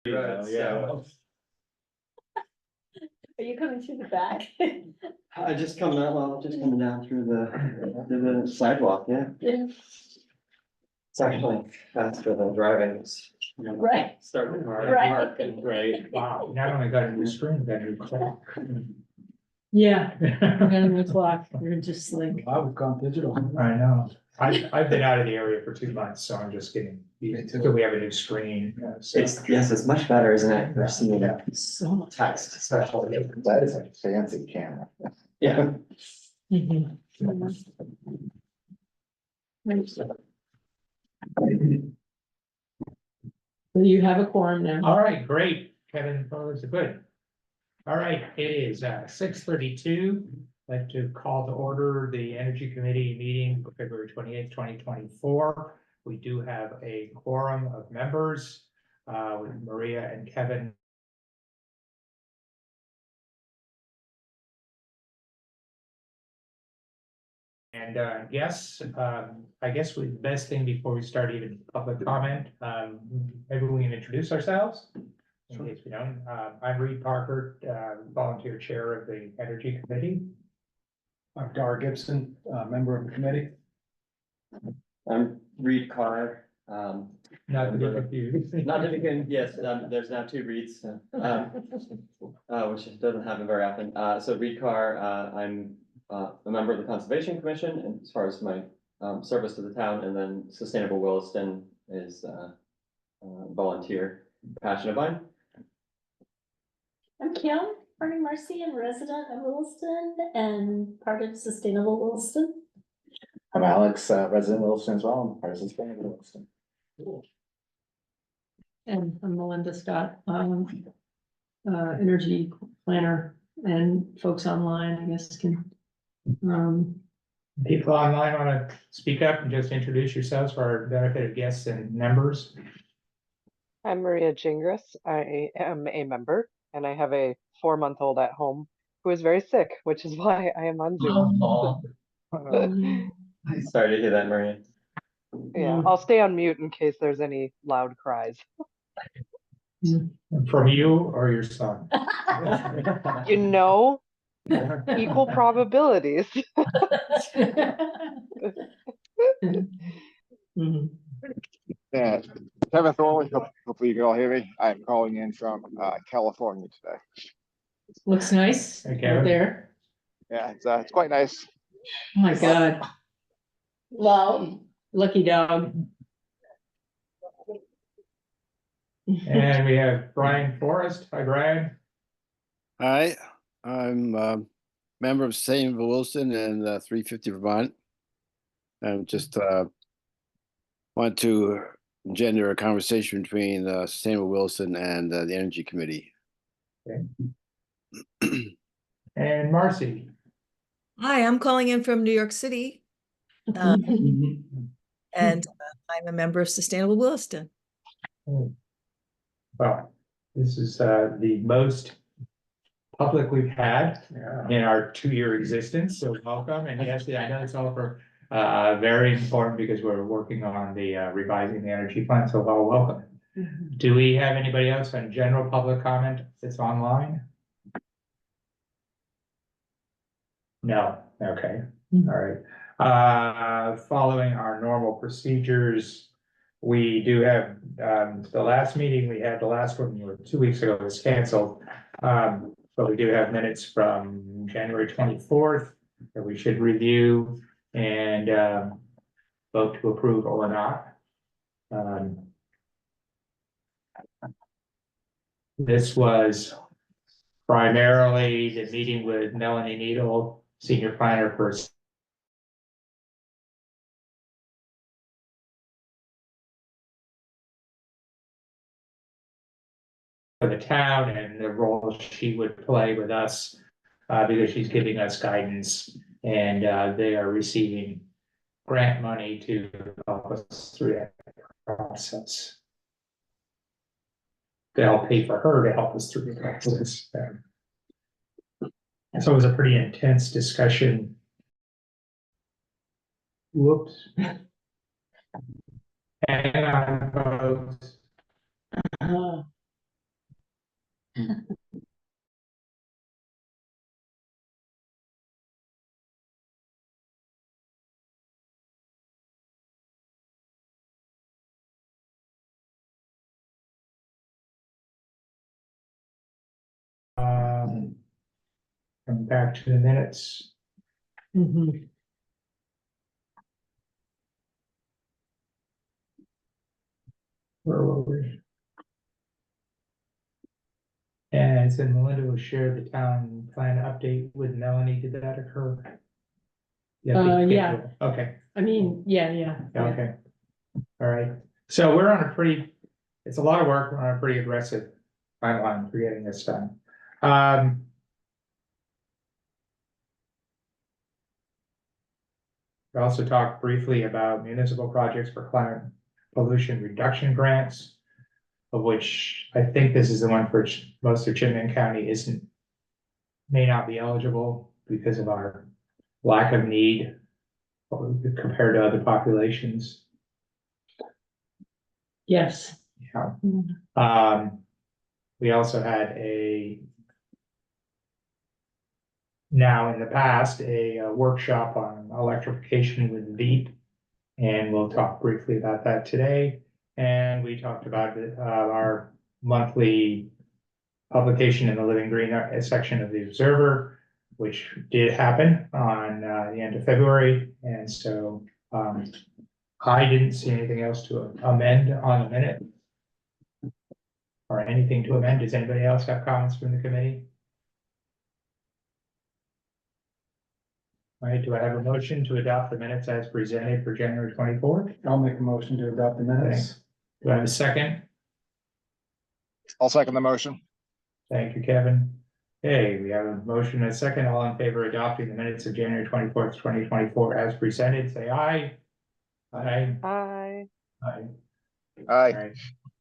Road, so Are you coming through the back? I just coming out, well, just coming down through the sidewalk, yeah. Yeah. It's actually faster than driving. It's, Right. Start the car, Right. park, and great. Wow, not only got a new screen, got a new clock. Yeah, and the clock, you're just like, I've gone digital. I know. I've been out of the area for 2 months, so I'm just getting, Me too. so we have a new screen. So. It's much better, isn't it, for seeing Yeah. so much. text especially. That is a fancy camera. Yeah. Mhm. So you have a quorum now. All right, great. Kevin, those are good. All right, it is 6:32. I'd like to call to order the Energy Committee meeting for February 28th, 2024. We do have a quorum of members with Maria and Kevin. And yes, I guess the best thing before we start even public comment, maybe we can introduce ourselves. In case we don't, I'm Reed Parker, volunteer chair of the Energy Committee. I'm Dar Gibson, member of the committee. I'm Reed Carr, Not to be confused. not to be good, yes, there's now two Reeds, which doesn't happen very often. So Reed Carr, I'm a member of the Conservation Commission, and as far as my service to the town, and then Sustainable Williston is volunteer passion of mine. I'm Kim, Barney Marcy, and resident of Williston and part of Sustainable Williston. I'm Alex, resident of Williston as well, I'm part of Sustainable Williston. And I'm Melinda Scott, energy planner, and folks online, I guess, can, People online want to speak up and just introduce yourselves for our benefit of guests and members. I'm Maria Gingras. I am a member and I have a 4-month-old at home who is very sick, which is why I am on Zoom. Sorry to hear that, Maria. Yeah, I'll stay on mute in case there's any loud cries. From you or your son? You know, equal probabilities. Mhm. Yeah, Kevin Thorley, hopefully you can all hear me. I'm calling in from California today. Looks nice Okay. out there. Yeah, it's quite nice. Oh my God. Wow, lucky dog. And we have Brian Forrest. Hi, Brian. Hi, I'm a member of Sustainable Williston and 350 Vermont. And just want to engender a conversation between Sustainable Williston and the Energy Committee. And Marcy. Hi, I'm calling in from New York City, and I'm a member of Sustainable Williston. Well, this is the most public we've had in our 2-year existence, so welcome. And yes, I know it's all for very important because we're working on the revising the energy plan, so all welcome. Do we have anybody else on general public comment that's online? No, okay, all right. Following our normal procedures, we do have, the last meeting we had, the last one 2 weeks ago was canceled. But we do have minutes from January 24th that we should review and vote to approve or not. This was primarily the meeting with Melanie Needle, senior planner for the town and the role she would play with us because she's giving us guidance and they are receiving grant money to help us through that process. They'll pay for her to help us through the process. And so it was a pretty intense discussion. Whoops. Hang on, folks. Coming back to the minutes. Where were we? And so Melinda will share the town plan update with Melanie. Did that occur? Yeah. schedule. Okay, I mean, yeah. okay. All right. So we're on a pretty, it's a lot of work. We're on a pretty aggressive timeline for getting this done. We also talked briefly about municipal projects for climate pollution reduction grants, of which I think this is the one for which most of Chittenden County may not be eligible because of our lack of need compared to other populations. Yes. Yeah. We also had now in the past, a workshop on electrification with Veep. And we'll talk briefly about that today. And we talked about our monthly publication in the Living Green section of the Observer, which did happen on the end of February. And so I didn't see anything else to amend on the minute or anything to amend. Does anybody else have comments from the committee? All right, do I have a motion to adopt the minutes as presented for January 24th? I'll make a motion to adopt the minutes. Do I have a second? I'll second the motion. Thank you, Kevin. Okay, we have a motion and a second. All in favor of adopting the minutes of January 24th, 2024 as presented, say aye. Aye. Hi. Aye. All Aye. right.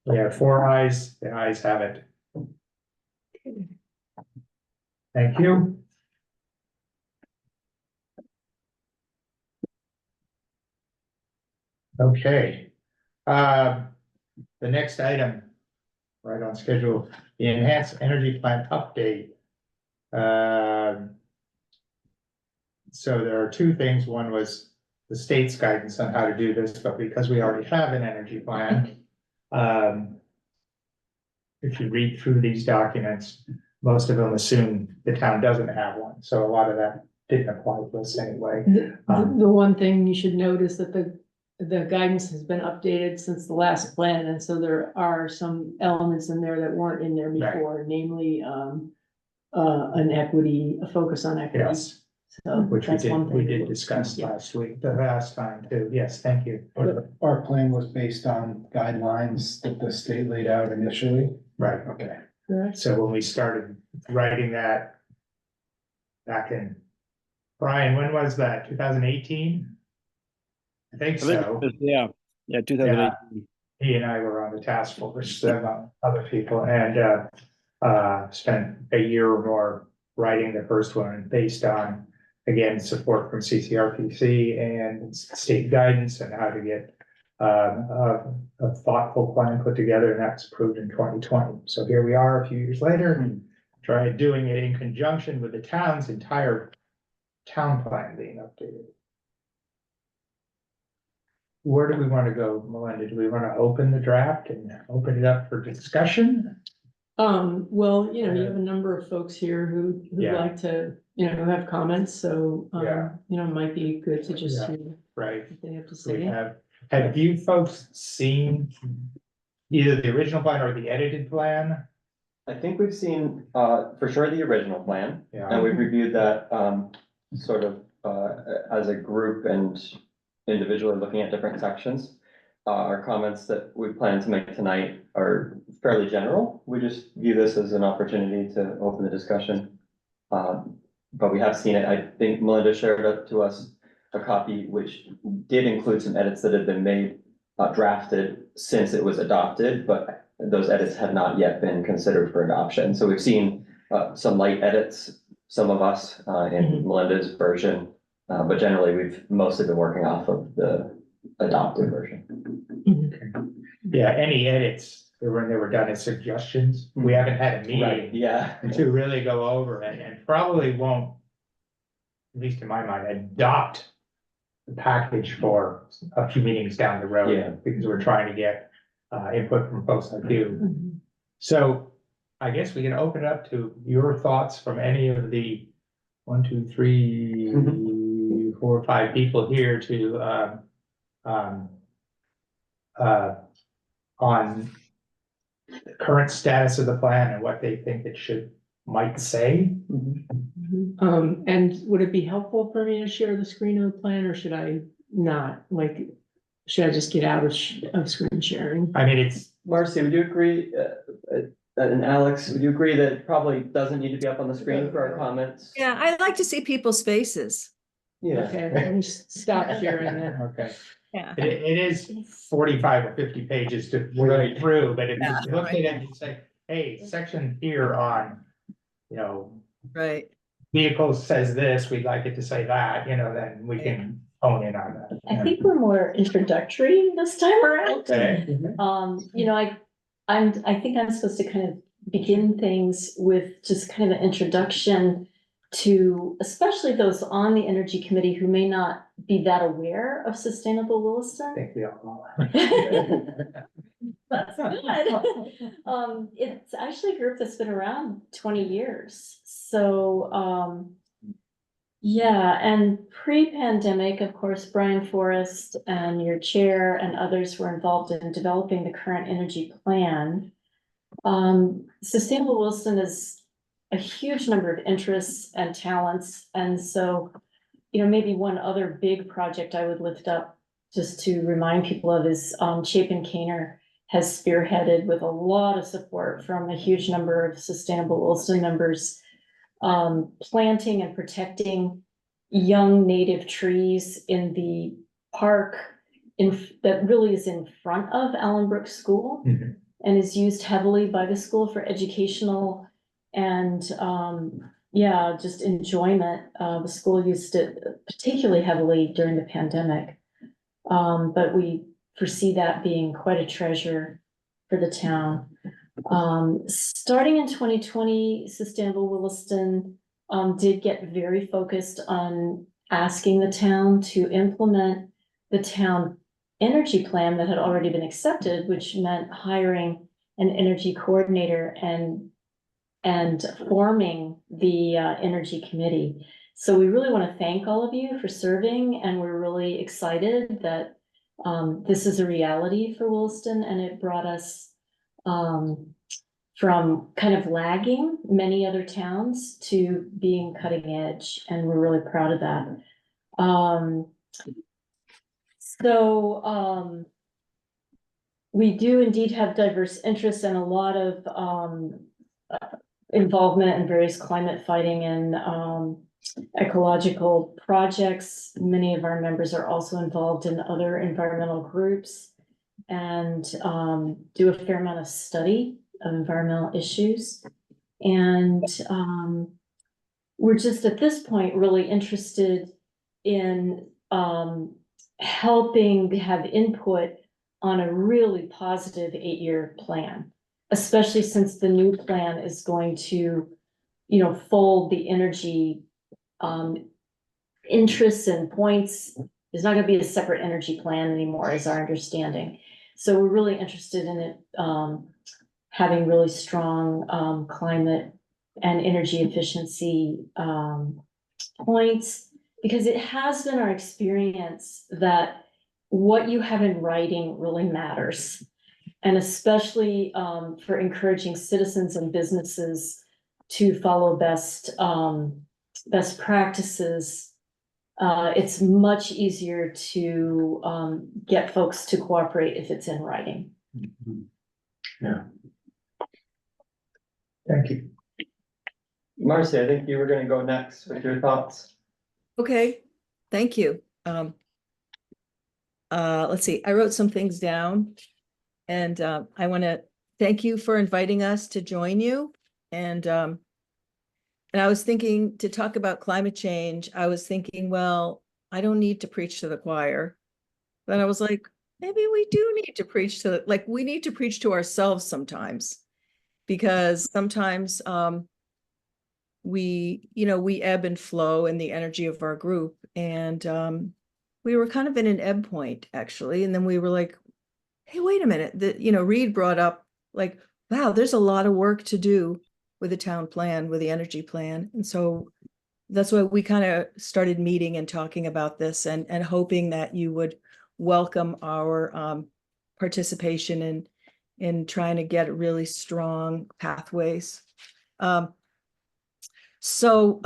We have 4 ayes. The ayes have it. Thank you. Okay. The next item, right on schedule, the enhanced energy plan update. So there are 2 things. One was the state's guidance on how to do this, but because we already have an energy plan, if you read through these documents, most of them assume the town doesn't have one. So a lot of that didn't apply to us anyway. The one thing you should note is that the guidance has been updated since the last plan, and so there are some elements in there that weren't in there Right. before, namely, a focus on equity. Yes, So which we that's one did, thing. we did discuss Yeah. the last time too. Yes, thank you. Our plan was based on guidelines that the state laid out initially. Right. Okay. Correct. So when we started writing that back in, Brian, when was that? 2018? I think I think it so. was- Yeah, 2018. He and I were on the task force, among other people, and spent a year or more writing the first one based on, again, support from CCRPC and state guidance and how to get a thoughtful plan put together, and that's approved in 2020. So here we are a few years later, trying doing it in conjunction with the town's entire town plan being updated. Where do we want to go, Melinda? Do we want to open the draft and open it up for discussion? Well, you have a number of folks here who'd Yeah. like to, have comments, so, Yeah. it might be good to just Yeah. hear Right. what they have to So we say. have you folks seen either the original plan or the edited plan? I think we've seen, for sure the original plan, and Yeah, we've reviewed that, sort of, as a group and individually looking at different sections. Our comments that we plan to make tonight are fairly general. We just view this as an opportunity to open the discussion. But we have seen it. I think Melinda shared up to us a copy which did include some edits that had been made, drafted since it was adopted, but those edits had not yet been considered for adoption. So we've seen some light edits, some of us in Melinda's version, but generally we've mostly been working off of the adopted version. yeah, any edits when they were done as suggestions. We haven't had a Right, meeting yeah. to really go over and probably won't, at least in my mind, adopt the package for a few meetings down the road. Yeah. Because we're trying to get input from folks like you. Mhm. So I guess we can open it up to your thoughts from any of the 1, 2, 3, 4, 5 people here to on the current status of the plan and what they think it might say. And would it be helpful for me to share the screen of the plan, or should I not? Like, should I just get out of screen sharing? I mean, it's, Marcy, would you agree, and Alex, would you agree that it probably doesn't need to be up on the screen for our comments? Yeah, I like to see people's faces. Yeah. Okay, let me stop sharing it. okay. Yeah. It is 45 or 50 pages to Right. read through, but if Yeah, you look at right. it and say, hey, section here on, Right. vehicles says this, we'd like it to say that, then we can hone in on that. I think we're more introductory this time around. Okay. I think I'm supposed to kind of begin things with just kind of an introduction to, especially those on the energy committee who may not be that aware of sustainable I Williston. think we all know. That's good. It's actually a group that's been around 20 years. So, yeah, and pre-pandemic, of course, Brian Forrest and your chair and others were involved in developing the current energy plan. Sustainable Williston is a huge number of interests and talents. And so, maybe one other big project I would lift up just to remind people of is Chapin Caner has spearheaded with a lot of support from a huge number of Sustainable Williston members, planting and protecting young native trees in the park that really is in front of Allenbrook School Mhm. and is used heavily by the school for educational and just enjoyment. The school used it particularly heavily during the pandemic. But we foresee that being quite a treasure for the town. Starting in 2020, Sustainable Williston did get very focused on asking the town to implement the town energy plan that had already been accepted, which meant hiring an energy coordinator and forming the energy committee. So we really want to thank all of you for serving, and we're really excited that this is a reality for Williston, and it brought us from kind of lagging many other towns to being cutting edge, and we're really proud of that. We do indeed have diverse interests and a lot of involvement in various climate fighting and ecological projects. Many of our members are also involved in other environmental groups and do a fair amount of study of environmental issues. And we're just at this point really interested in helping have input on a really positive 8-year plan, especially since the new plan is going to, fold the energy interests and points. There's not going to be a separate energy plan anymore, is our understanding. So we're really interested in it having really strong climate and energy efficiency points, because it has been our experience that what you have in writing really matters. And especially for encouraging citizens and businesses to follow best practices. It's much easier to get folks to cooperate if it's in writing. Yeah. Thank you. Marcy, I think you were gonna go next with your thoughts. Okay, thank you. Let's see, I wrote some things down. And I want to thank you for inviting us to join you. And I was thinking to talk about climate change. I was thinking, well, I don't need to preach to the choir. Then I was like, maybe we do need to preach to, like, we need to preach to ourselves sometimes. Because sometimes we ebb and flow in the energy of our group. And we were kind of in an ebb point, actually. And then we were like, hey, wait a minute. Reed brought up, like, wow, there's a lot of work to do with the town plan, with the energy plan. And so that's why we kind of started meeting and talking about this, and hoping that you would welcome our participation in trying to get really strong pathways. So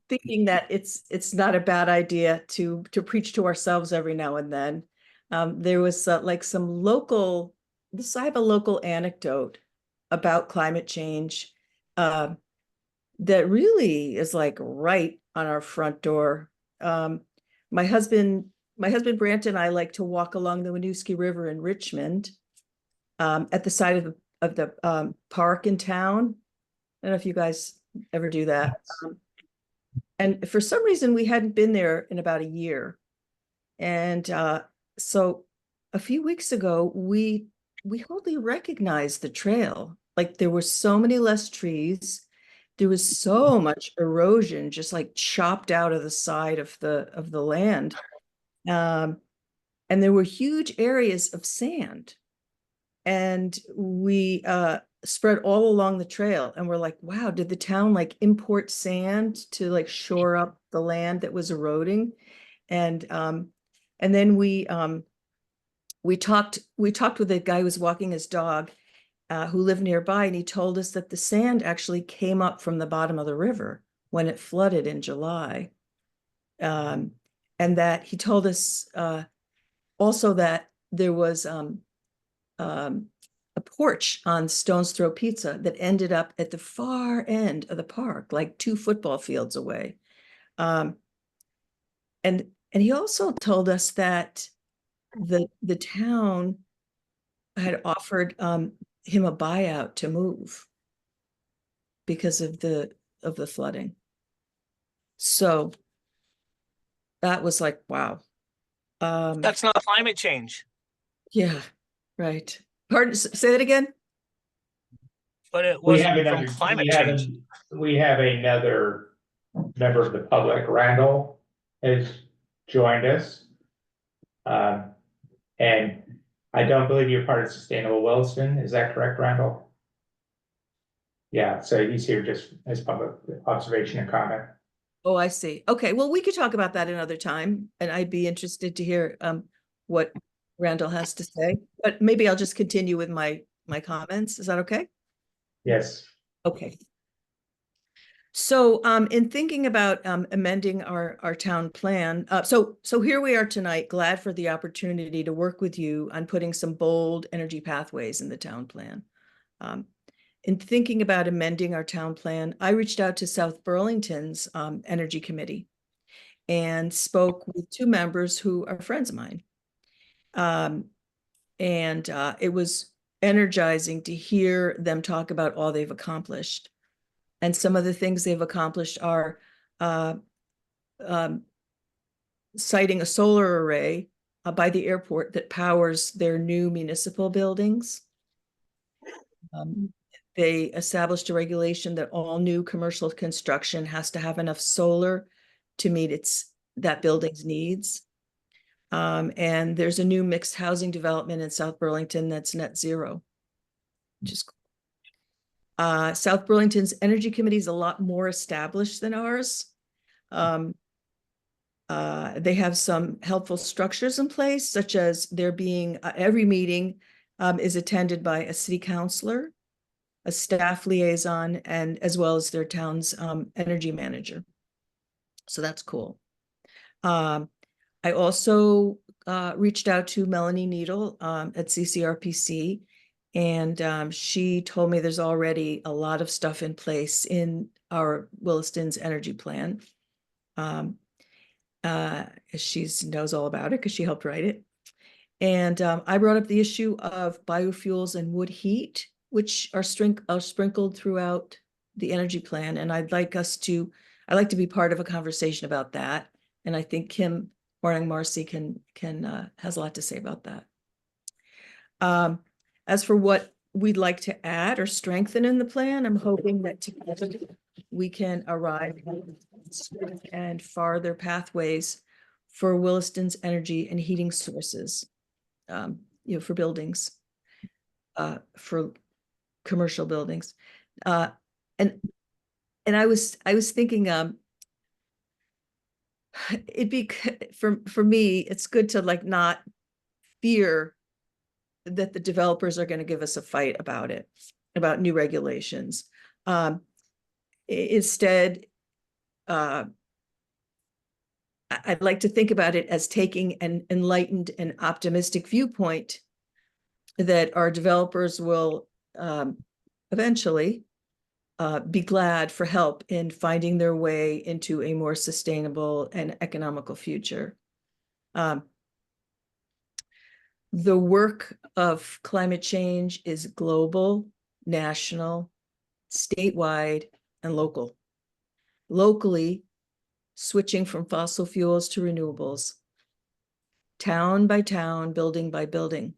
thinking that it's not a bad idea to preach to ourselves every now and then. There was like some local, I have a local anecdote about climate change that really is like right on our front door. My husband Brant and I like to walk along the Winooski River in Richmond, at the side of the park in town. I don't know if you guys ever do that. And for some reason, we hadn't been there in about a year. And so a few weeks ago, we hardly recognized the trail. Like, there were so many less trees. There was so much erosion just like chopped out of the side of the land. And there were huge areas of sand. And we spread all along the trail, and we're like, wow, did the town like import sand to like shore up the land that was eroding? And then we talked with a guy who was walking his dog, who lived nearby, and he told us that the sand actually came up from the bottom of the river when it flooded in July. And that he told us also that there was a porch on Stone's Throw Pizza that ended up at the far end of the park, like 2 football fields away. And he also told us that the town had offered him a buyout to move because of the flooding. So that was like, wow. That's not climate change. Yeah, right. Pardon, say that again? But it We wasn't have from another, climate change. we have another member of the public, Randall, has joined us. And I don't believe you're part of Sustainable Williston, is that correct, Randall? Yeah, so he's here just as public observation and comment. Oh, I see. Okay, well, we could talk about that another time, and I'd be interested to hear what Randall has to say, but maybe I'll just continue with my comments. Is that okay? Yes. Okay. So in thinking about amending our town plan, so here we are tonight, glad for the opportunity to work with you on putting some bold energy pathways in the town plan. In thinking about amending our town plan, I reached out to South Burlington's Energy Committee and spoke with 2 members who are friends of mine. And it was energizing to hear them talk about all they've accomplished. And some of the things they've accomplished are siting a solar array by the airport that powers their new municipal buildings. They established a regulation that all new commercial construction has to have enough solar to meet that building's needs. And there's a new mixed housing development in South Burlington that's net zero, which is cool. South Burlington's Energy Committee is a lot more established than ours. They have some helpful structures in place, such as there being every meeting is attended by a city councilor, a staff liaison, and as well as their town's energy manager. So that's cool. I also reached out to Melanie Needle at CCRPC, and she told me there's already a lot of stuff in place in our Williston's energy plan. She knows all about it because she helped write it. And I brought up the issue of biofuels and wood heat, which are sprinkled throughout the energy plan. And I'd like to be part of a conversation about that. And I think Kim Morning, Marcy has a lot to say about that. As for what we'd like to add or strengthen in the plan, I'm hoping that together we can arrive and farther pathways for Williston's energy and heating sources, for buildings, for commercial buildings. And I was thinking, it'd be for me, it's good to like not fear that the developers are going to give us a fight about it, about new regulations. Instead, I'd like to think about it as taking an enlightened and optimistic viewpoint that our developers will eventually be glad for help in finding their way into a more sustainable and economical future. The work of climate change is global, national, statewide, and local. Locally, switching from fossil fuels to renewables, town by town, building by building.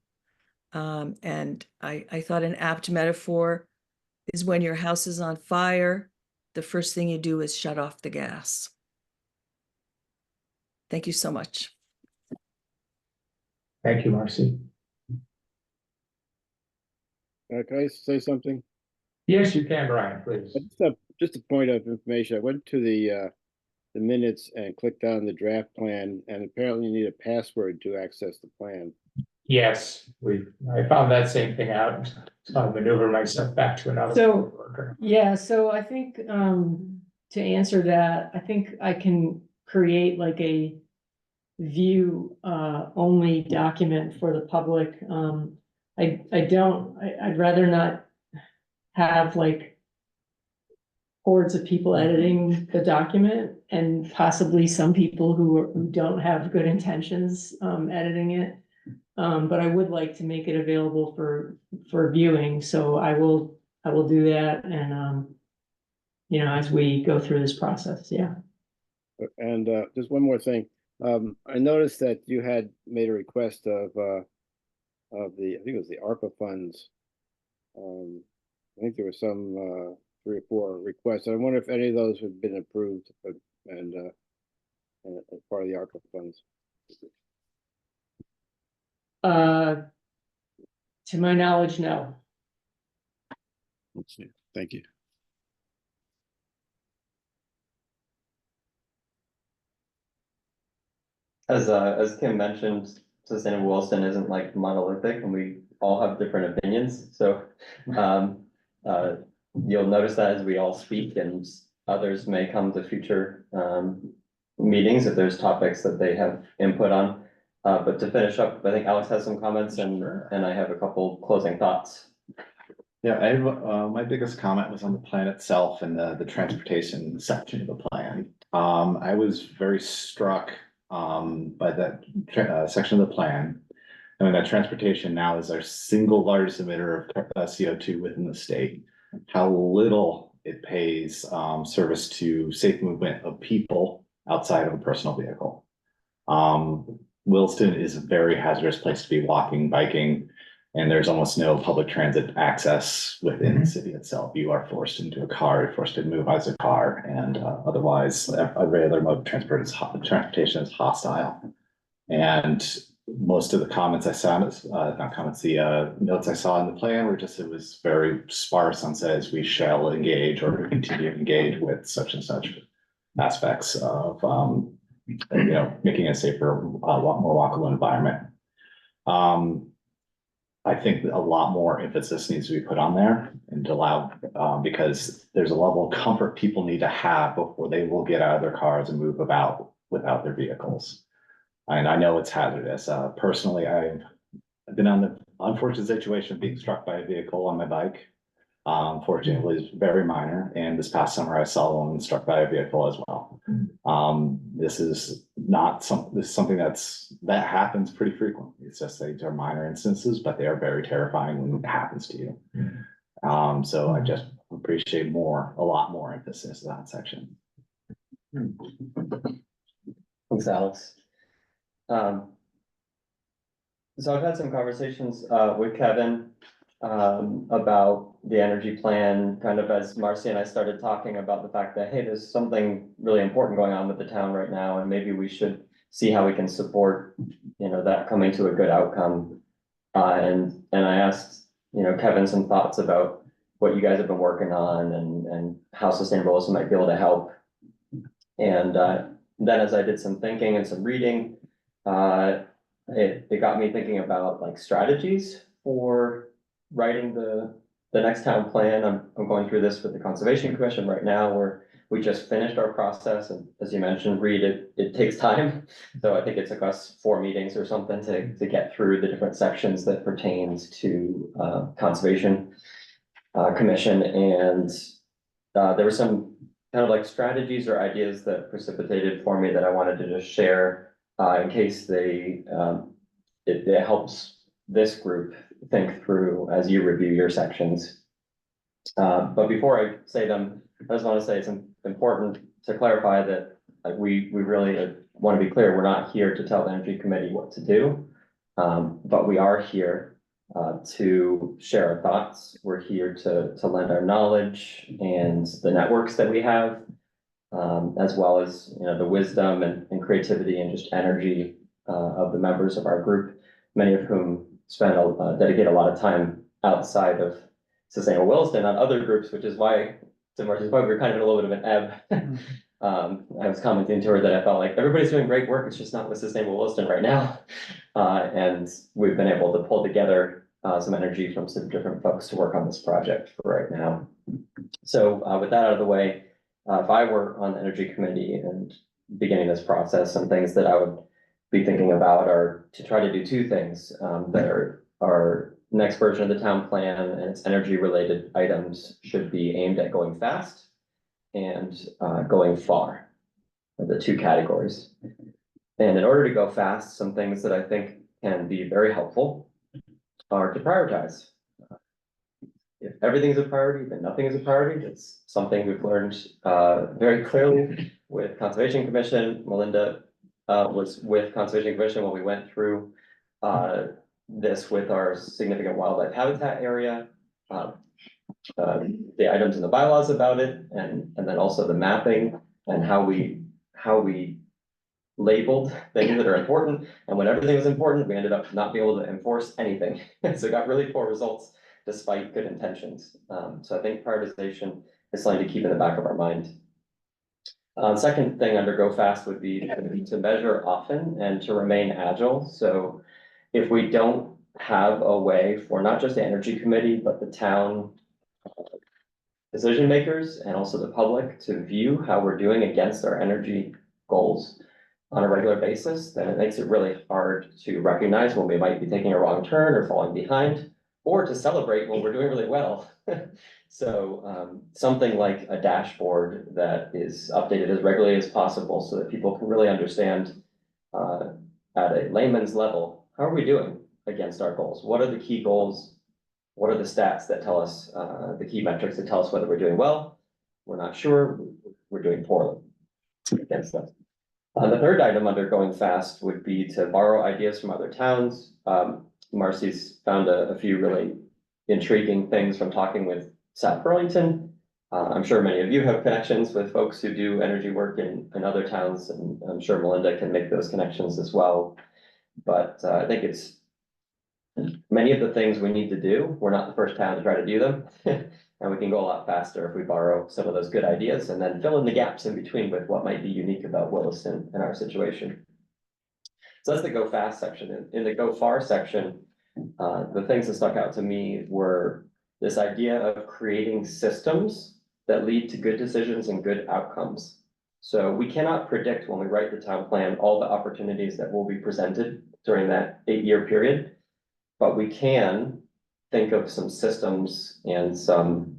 And I thought an apt metaphor is when your house is on fire, the first thing you do is shut off the gas. Thank you so much. Thank you, Marcy. Can I say something? Yes, you can, Brian, please. Just a point of information. I went to the minutes and clicked on the draft plan, and apparently you need a password to access the plan. Yes, I found that same thing out. So I maneuver myself back to another. So, yeah, so I think, to answer that, I think I can create like a view, only document for the public. I'd rather not have like hordes of people editing the document and possibly some people who don't have good intentions, editing it. But I would like to make it available for viewing, so I will do that, and as we go through this process, yeah. And just one more thing. I noticed that you had made a request of I think it was the ARPA funds. I think there were some 3 or 4 requests. I wonder if any of those have been approved and as part of the ARPA funds. To my knowledge, no. Let's see. Thank you. As Kim mentioned, Sustainable Williston isn't like monolithic, and we all have different opinions. So you'll notice that as we all speak, and others may come to future meetings if there's topics that they have input on. But to finish up, I think Alex has some comments, and I have a couple closing thoughts. Yeah, I have, my biggest comment was on the plan itself and the transportation section of the plan. I was very struck by that section of the plan. I mean, that transportation now is our single largest emitter of CO2 within the state. How little it pays service to safe movement of people outside of a personal vehicle. Williston is a very hazardous place to be walking, biking, and there's almost no public transit access within the city itself. You are forced into a car, you're forced to move as a car, and otherwise every other mode of transportation is hostile. And most of the comments I saw, not comments, the notes I saw in the plan were just, it was very sparse on says we shall engage or continue to engage with such and such aspects of making a safer, more walkable environment. I think a lot more emphasis needs to be put on there and allow, because there's a level of comfort people need to have before they will get out of their cars and move about without their vehicles. And I know it's hazardous. Personally, I've been on the unfortunate situation of being struck by a vehicle on my bike. Fortunately, it's very minor. And this past summer, I saw one struck by a vehicle as well. This is not something that happens pretty frequently. It's just these are minor instances, but they are very terrifying when it happens to you. So I just appreciate a lot more emphasis on that section. Thanks, Alex. So I've had some conversations with Kevin about the energy plan, kind of as Marcy and I started talking about the fact that, hey, there's something really important going on with the town right now, and maybe we should see how we can support, that coming to a good outcome. And I asked, Kevin some thoughts about what you guys have been working on and how Sustainable Williston might be able to help. And then as I did some thinking and some reading, it got me thinking about like strategies for writing the next town plan. I'm going through this with the Conservation Commission right now, where we just finished our process, and as you mentioned, Reed, it takes time. So I think it took us 4 meetings or something to get through the different sections that pertains to Conservation Commission, and there were some kind of like strategies or ideas that precipitated for me that I wanted to just share in case it helps this group think through as you review your sections. But before I say them, I just want to say it's important to clarify that like we really want to be clear, we're not here to tell the Energy Committee what to do, but we are here to share our thoughts. We're here to lend our knowledge and the networks that we have, as well as the wisdom and creativity and just energy of the members of our group, many of whom dedicate a lot of time outside of Sustainable Williston on other groups, which is why, to Marcy's point, we're kind of in a little bit of an ebb. I was commenting to her that I felt like everybody's doing great work, it's just not with Sustainable Williston right now. And we've been able to pull together some energy from some different folks to work on this project for right now. So with that out of the way, if I were on the Energy Committee and beginning this process, some things that I would be thinking about are to try to do 2 things that are our next version of the town plan and its energy related items should be aimed at going fast and going far, are the 2 categories. And in order to go fast, some things that I think can be very helpful are to prioritize. If everything's a priority, then nothing is a priority. That's something we've learned very clearly with Conservation Commission. Melinda was with Conservation Commission when we went through this with our significant wildlife habitat area, the items in the bylaws about it, and then also the mapping and how we labeled things that are important. And when everything was important, we ended up not being able to enforce anything. So it got really poor results despite good intentions. So I think prioritization is something to keep in the back of our mind. Second thing under go fast would be to measure often and to remain agile. So if we don't have a way for not just the Energy Committee, but the town decision makers and also the public to view how we're doing against our energy goals on a regular basis, then it makes it really hard to recognize when we might be taking a wrong turn or falling behind, or to celebrate when we're doing really well. So something like a dashboard that is updated as regularly as possible so that people can really understand at a layman's level, how are we doing against our goals? What are the key goals? What are the stats that tell us, the key metrics that tell us whether we're doing well, we're not sure, we're doing poorly against them. The third item under going fast would be to borrow ideas from other towns. Marcy's found a few really intriguing things from talking with South Burlington. I'm sure many of you have connections with folks who do energy work in other towns, and I'm sure Melinda can make those connections as well. But I think it's many of the things we need to do, we're not the first town to try to do them. And we can go a lot faster if we borrow some of those good ideas and then fill in the gaps in between with what might be unique about Williston and our situation. So that's the go fast section. In the go far section, the things that stuck out to me were this idea of creating systems that lead to good decisions and good outcomes. So we cannot predict when we write the town plan all the opportunities that will be presented during that 8-year period, but we can think of some systems and some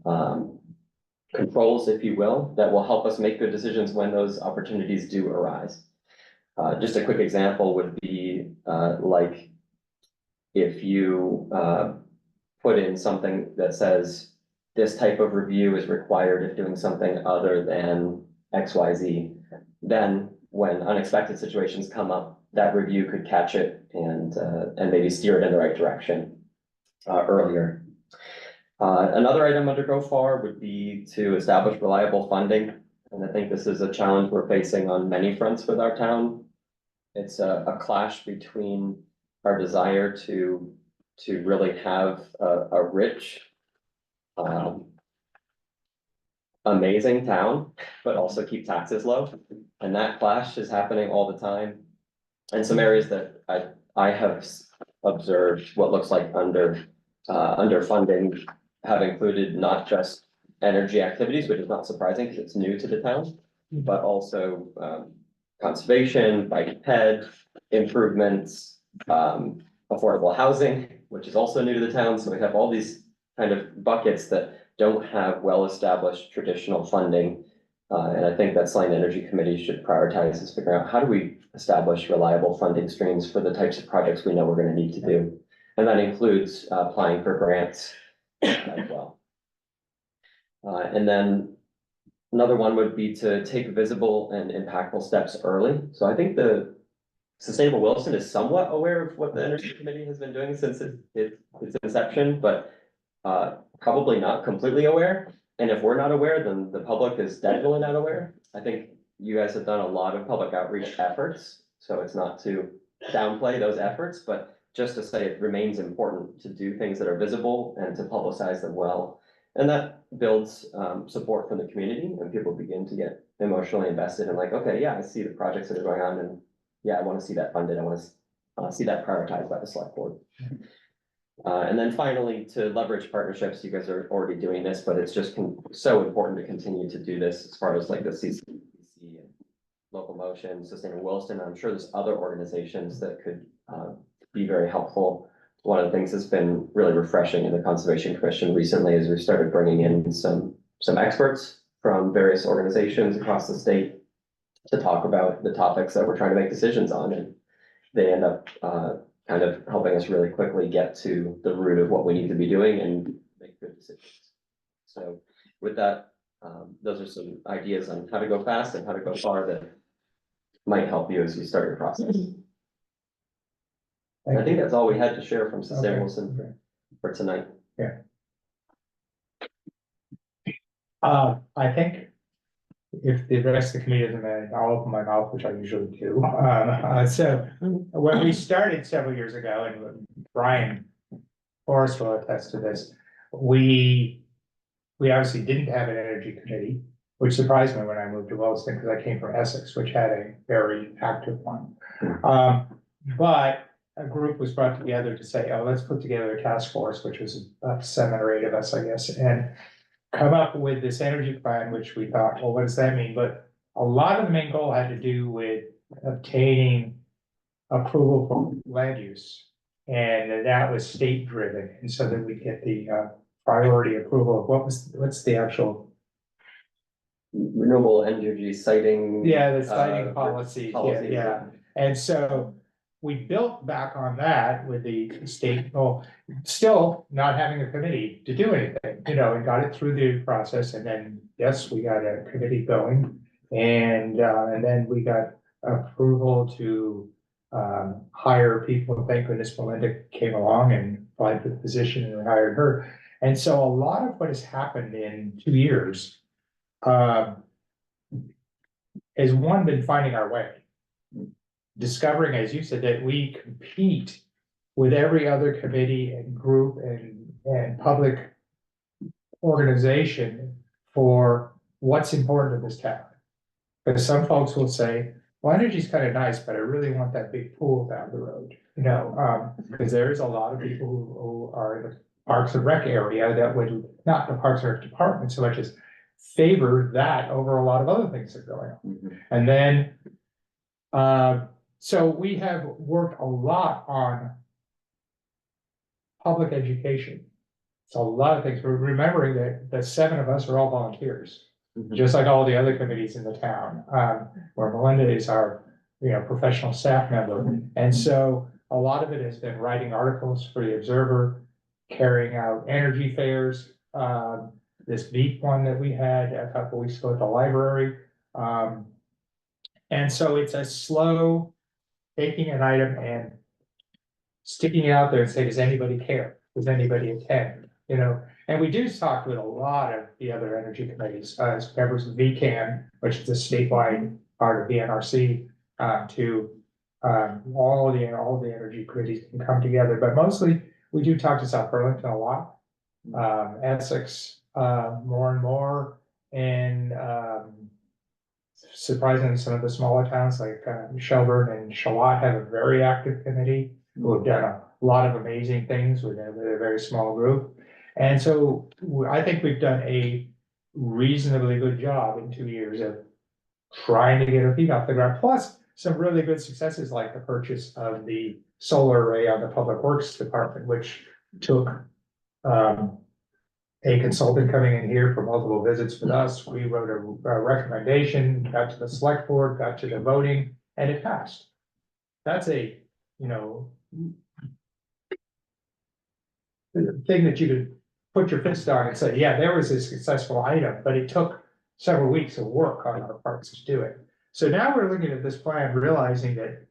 controls, if you will, that will help us make good decisions when those opportunities do arise. Just a quick example would be like if you put in something that says this type of review is required if doing something other than XYZ, then when unexpected situations come up, that review could catch it and maybe steer it in the right direction earlier. Another item under go far would be to establish reliable funding. And I think this is a challenge we're facing on many fronts with our town. It's a clash between our desire to really have a rich, amazing town, but also keep taxes low. And that clash is happening all the time. And some areas that I have observed what looks like underfunding have included not just energy activities, which is not surprising because it's new to the town, but also conservation, bike ped, improvements, affordable housing, which is also new to the town. So we have all these kind of buckets that don't have well-established traditional funding. And I think that Slime Energy Committee should prioritize is figuring out how do we establish reliable funding streams for the types of projects we know we're going to need to do. And that includes applying for grants as well. And then another one would be to take visible and impactful steps early. So I think the Sustainable Williston is somewhat aware of what the Energy Committee has been doing since its inception, but probably not completely aware. And if we're not aware, then the public is definitely not aware. I think you guys have done a lot of public outreach efforts, so it's not to downplay those efforts, but just to say it remains important to do things that are visible and to publicize them well. And that builds support from the community, and people begin to get emotionally invested and like, okay, yeah, I see the projects that are going on, and yeah, I want to see that funded. I want to see that prioritized by the select board. And then finally, to leverage partnerships, you guys are already doing this, but it's just so important to continue to do this as far as like the CCPC and Local Motion, Sustainable Williston. I'm sure there's other organizations that could be very helpful. One of the things that's been really refreshing in the Conservation Commission recently is we started bringing in some experts from various organizations across the state to talk about the topics that we're trying to make decisions on, and they end up kind of helping us really quickly get to the root of what we need to be doing and make good decisions. So with that, those are some ideas on how to go fast and how to go far that might help you as you start your process. I think that's all we had to share from Sustainable Williston for tonight. Yeah. I think if the rest of the committee doesn't mind, I'll open my mouth, which I usually do. So when we started several years ago, and Brian Forrest will attest to this, we obviously didn't have an energy committee, which surprised me when I moved to Williston because I came from Essex, which had a very active one. But a group was brought together to say, oh, let's put together a task force, which was about 7 or 8 of us, I guess, and come up with this energy plan, which we thought, well, what does that mean? But a lot of the main goal had to do with obtaining approval for land use. And that was state driven. And so that we get the priority approval of what's the actual renewable energy siting. Yeah, the siting policy. Yeah. And so we built back on that with the state, well, still not having a committee to do anything, and got it through the process. And then, yes, we got a committee going, and then we got approval to hire people. And thank goodness Melinda came along and applied for the position, and we hired her. And so a lot of what has happened in 2 years has been finding our way. Discovering, as you said, that we compete with every other committee and group and public organization for what's important to this town. Because some folks will say, well, energy's kind of nice, but I really want that big pool down the road, because there's a lot of people who are in the Parks and Rec area that would, not the Parks and Rec department so much as favor that over a lot of other things that are going on. And then, so we have worked a lot on public education. It's a lot of things. We're remembering that the 7 of us are all volunteers, just like all the other committees in the town, where Melinda is our, professional staff member. And so a lot of it has been writing articles for the Observer, carrying out energy fairs, this beat one that we had a couple weeks ago at the library. And so it's a slow taking an item and sticking it out there and say, does anybody care? Does anybody attend? You know, and we do talk with a lot of the other energy committees, as members of VCAN, which is a statewide part of the NRC, to all the energy committees can come together, but mostly we do talk to South Burlington a lot. Essex, more and more, and surprisingly, some of the smaller towns like Shelburne and Charlotte have a very active committee who have done a lot of amazing things with a very small group. And so I think we've done a reasonably good job in 2 years of trying to get our feet off the ground, plus some really good successes like the purchase of the solar array on the Public Works Department, which took a consultant coming in here for multiple visits with us. We wrote a recommendation, got to the select board, got to the voting, and it passed. That's a, you know, thing that you could put your fist on and say, yeah, there was a successful item, but it took several weeks of work on our parts to do it. So now we're looking at this plan, realizing that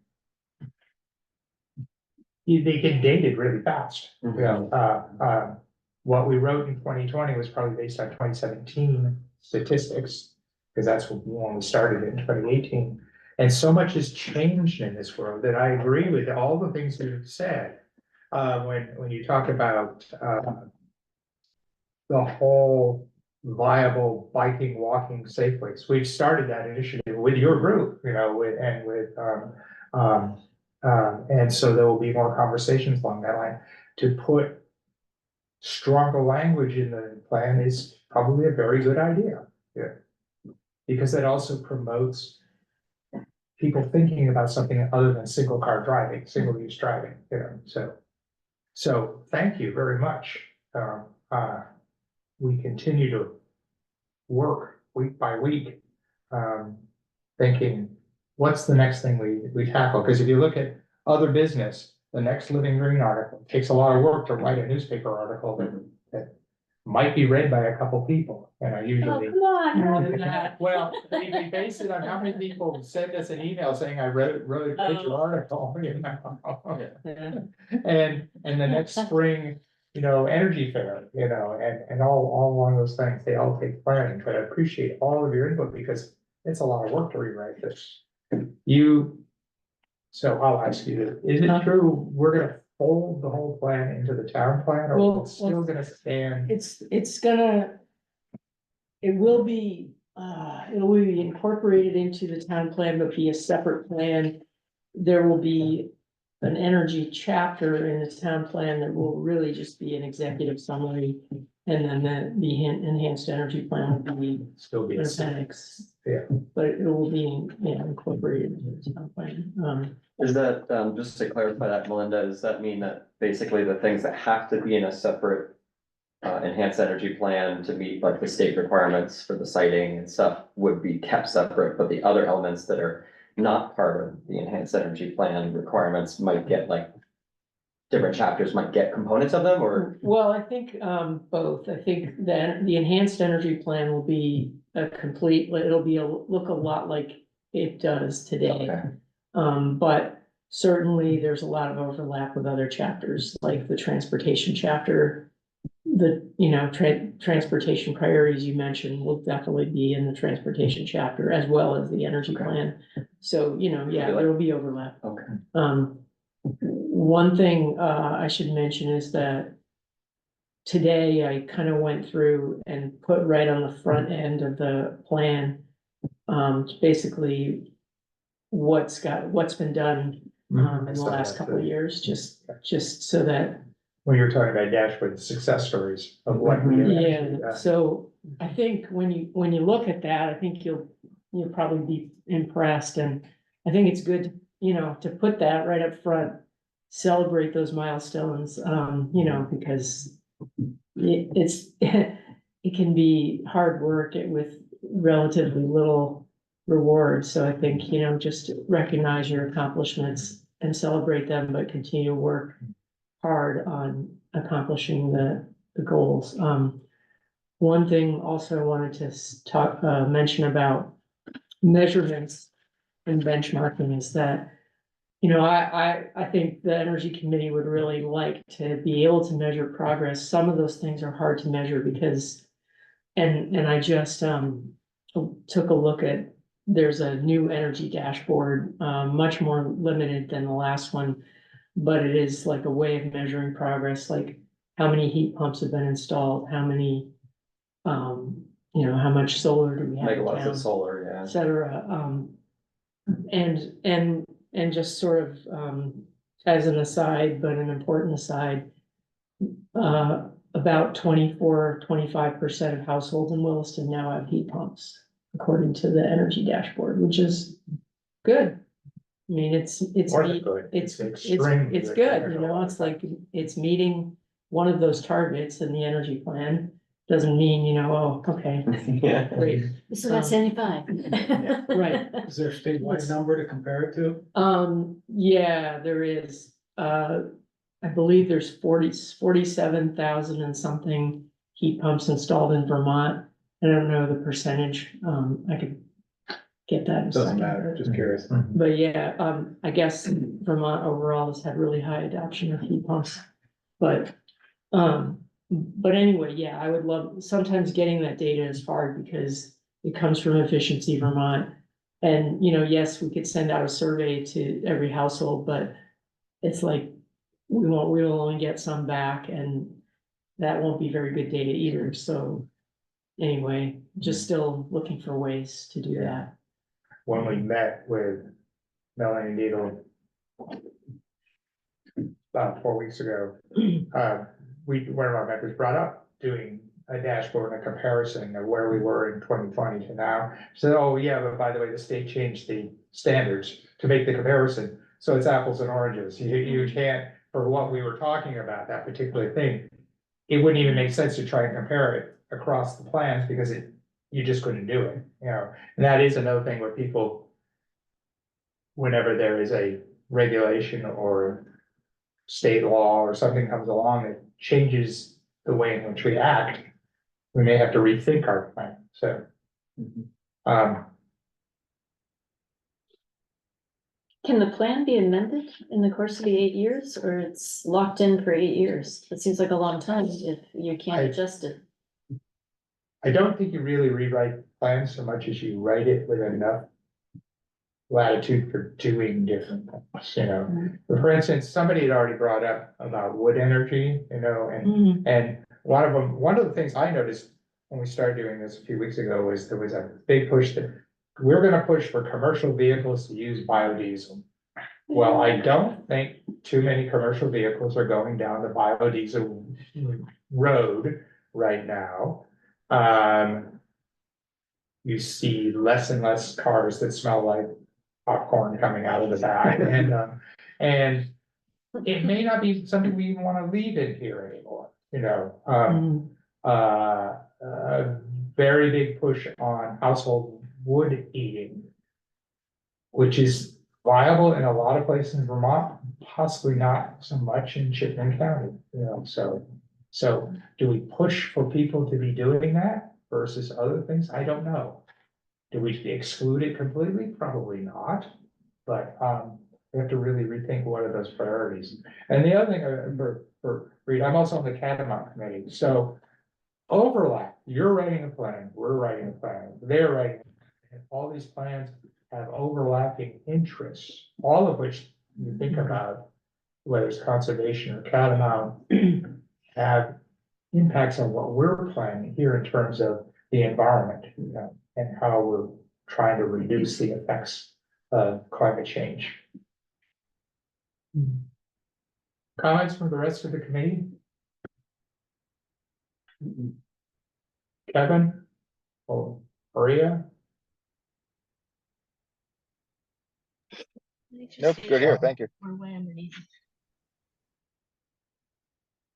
they get dated really fast. You know, what we wrote in 2020 was probably based on 2017 statistics, because that's when we started in 2018. And so much has changed in this world that I agree with all the things that you've said. When you talk about the whole viable biking, walking safe ways, we've started that initiative with your group, you know, and so there will be more conversations along that line. To put stronger language in the plan is probably a very good idea. Yeah. Because that also promotes people thinking about something other than single car driving, single use driving, you know, so thank you very much. We continue to work week by week, thinking, what's the next thing we tackle? Because if you look at other business, the next Living Green article takes a lot of work to write a newspaper article that might be read by a couple people, and I usually. Oh, come on. Well, we base it on how many people send us an email saying I read your article, you know. And the next spring, you know, energy fair, you know, and all along those things, they all take planning, but I appreciate all of your input because it's a lot of work to rewrite this. So I'll ask you, is it true we're gonna fold the whole plan into the town plan, or it's still gonna stand? It will be incorporated into the town plan, but be a separate plan. There will be an energy chapter in the town plan that will really just be an executive summary. And then the enhanced energy plan will be Still be an a appendix. Yeah. But it will be, incorporated into the town plan. Is that, just to clarify that, Melinda, does that mean that basically the things that have to be in a separate enhanced energy plan to meet like the state requirements for the siting and stuff would be kept separate, but the other elements that are not part of the enhanced energy plan requirements might get like different chapters might get components of them, or? Well, I think both. I think that the enhanced energy plan will be a complete, it'll be look a lot like it does today. Okay. But certainly there's a lot of overlap with other chapters, like the transportation chapter. The, transportation priorities you mentioned will definitely be in the transportation chapter as well as the energy plan. So, yeah, there will be overlap. Okay. One thing I should mention is that today I kind of went through and put right on the front end of the plan, basically what's been done in the last couple of years, just so that. When you're talking about dashboard, success stories of what we have actually done. So I think when you look at that, I think you'll probably be impressed, and I think it's good, to put that right up front, celebrate those milestones, because it can be hard work with relatively little reward. So I think, just recognize your accomplishments and celebrate them, but continue to work hard on accomplishing the goals. One thing also I wanted to mention about measurements and benchmarking is that, I think the Energy Committee would really like to be able to measure progress. Some of those things are hard to measure because, and I just, took a look at, there's a new energy dashboard, much more limited than the last one. But it is like a way of measuring progress, like how many heat pumps have been installed, how many, how much solar do we have in Megawatts town, of solar, yeah. et cetera. And just sort of, as an aside, but an important aside, about 25% of households in Williston now have heat pumps, according to the energy dashboard, which is good. I mean, it's More than good. it's extremely it's good, There's a you know, lot. it's like, it's meeting one of those targets in the energy plan. Doesn't mean, oh, okay, Yeah. great, So that's 75. right. Is there a statewide number to compare it to? Yeah, there is, I believe there's 47,000 and something heat pumps installed in Vermont. I don't know the percentage, I could get that in a Doesn't second, matter, but- just curious. But yeah, I guess Vermont overall has had really high adoption of heat pumps. But anyway, yeah, I would love, sometimes getting that data is hard because it comes from Efficiency Vermont. And, yes, we could send out a survey to every household, but it's like, we will only get some back, and that won't be very good data either. So anyway, just still looking for ways to do that. When we met with Melanie Needle about 4 weeks ago, one of our members brought up doing a dashboard and a comparison of where we were in 2020 to now. So, oh yeah, but by the way, the state changed the standards to make the comparison. So it's apples and oranges. You can't, for what we were talking about, that particular thing, it wouldn't even make sense to try and compare it across the plans because you just couldn't do it, And that is another thing where people, whenever there is a regulation or state law or something comes along that changes the way in which we act, we may have to rethink our plan, so. Can the plan be amended in the course of the 8 years, or it's locked in for 8 years? It seems like a long time if you can't adjust it. I don't think you really rewrite plans so much as you write it with enough latitude for doing different things, For instance, somebody had already brought up about wood energy, and one of the things I noticed when we started doing this a few weeks ago was there was a big push that we're gonna push for commercial vehicles to use biodiesel. Well, I don't think too many commercial vehicles are going down the biodiesel road right now. You see less and less cars that smell like popcorn coming out of the back, and it may not be something we even want to leave in here anymore, a very big push on household wood heating, which is viable in a lot of places in Vermont, possibly not so much in Chittenden County, so do we push for people to be doing that versus other things? I don't know. Do we exclude it completely? Probably not, but we have to really rethink what are those priorities. And the other thing for Reed, I'm also on the Catamount committee, so overlap, you're writing a plan, we're writing a plan, they're writing, and all these plans have overlapping interests, all of which you think about, whether it's conservation or Catamount, have impacts on what we're planning here in terms of the environment, and how we're trying to reduce the effects of climate change. Comments from the rest of the committee? Kevin or Maria? Nope, good here, thank you.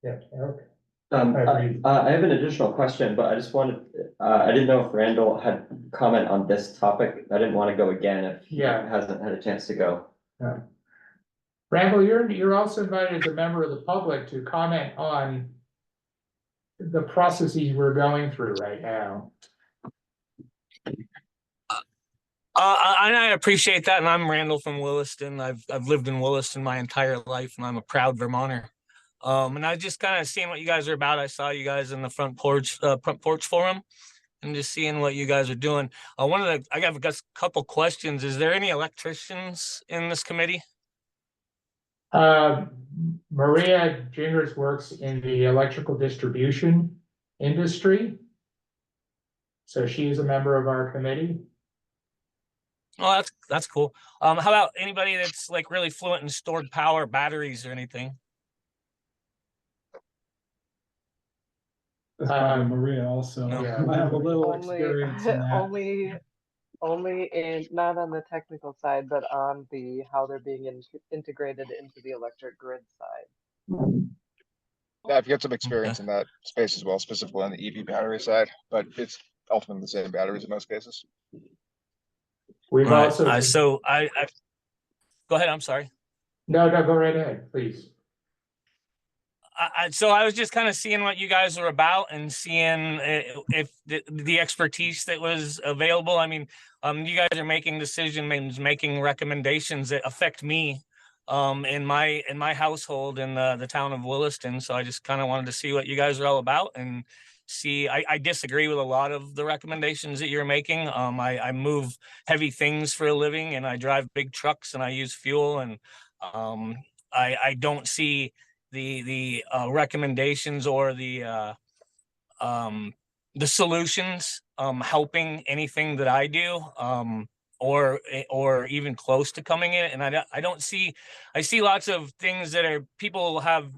Yeah, Eric. I have an additional question, but I just wanted, I didn't know if Randall had comment on this topic. I didn't want to go again if he hasn't had a chance to go. Randall, you're also invited as a member of the public to comment on the processes we're going through right now. I appreciate that, and I'm Randall from Williston. I've lived in Williston my entire life, and I'm a proud Vermonter. And I just kind of seeing what you guys are about. I saw you guys in the front porch forum, and just seeing what you guys are doing. I got a couple questions. Is there any electricians in this committee? Maria Jingers works in the electrical distribution industry. So she is a member of our committee. Oh, that's cool. How about anybody that's like really fluent in stored power, batteries, or anything? That's probably Maria also. No. Yeah. I have a little Only, experience in that. only in, not on the technical side, but on the, how they're being integrated into the electric grid side. Yeah, I've got some experience in that space as well, specifically on the EV battery side, but it's ultimately the same batteries in most cases. We've All right. also, So I go ahead. I'm sorry. no, go right ahead, please. So I was just kind of seeing what you guys were about and seeing if the expertise that was available. I mean, you guys are making decisions, making recommendations that affect me, in my household in the town of Williston. So I just kind of wanted to see what you guys are all about and see. I disagree with a lot of the recommendations that you're making. I move heavy things for a living, and I drive big trucks, and I use fuel, and I don't see the recommendations or the solutions helping anything that I do, or even close to coming in. And I don't see, I see lots of things that are people have,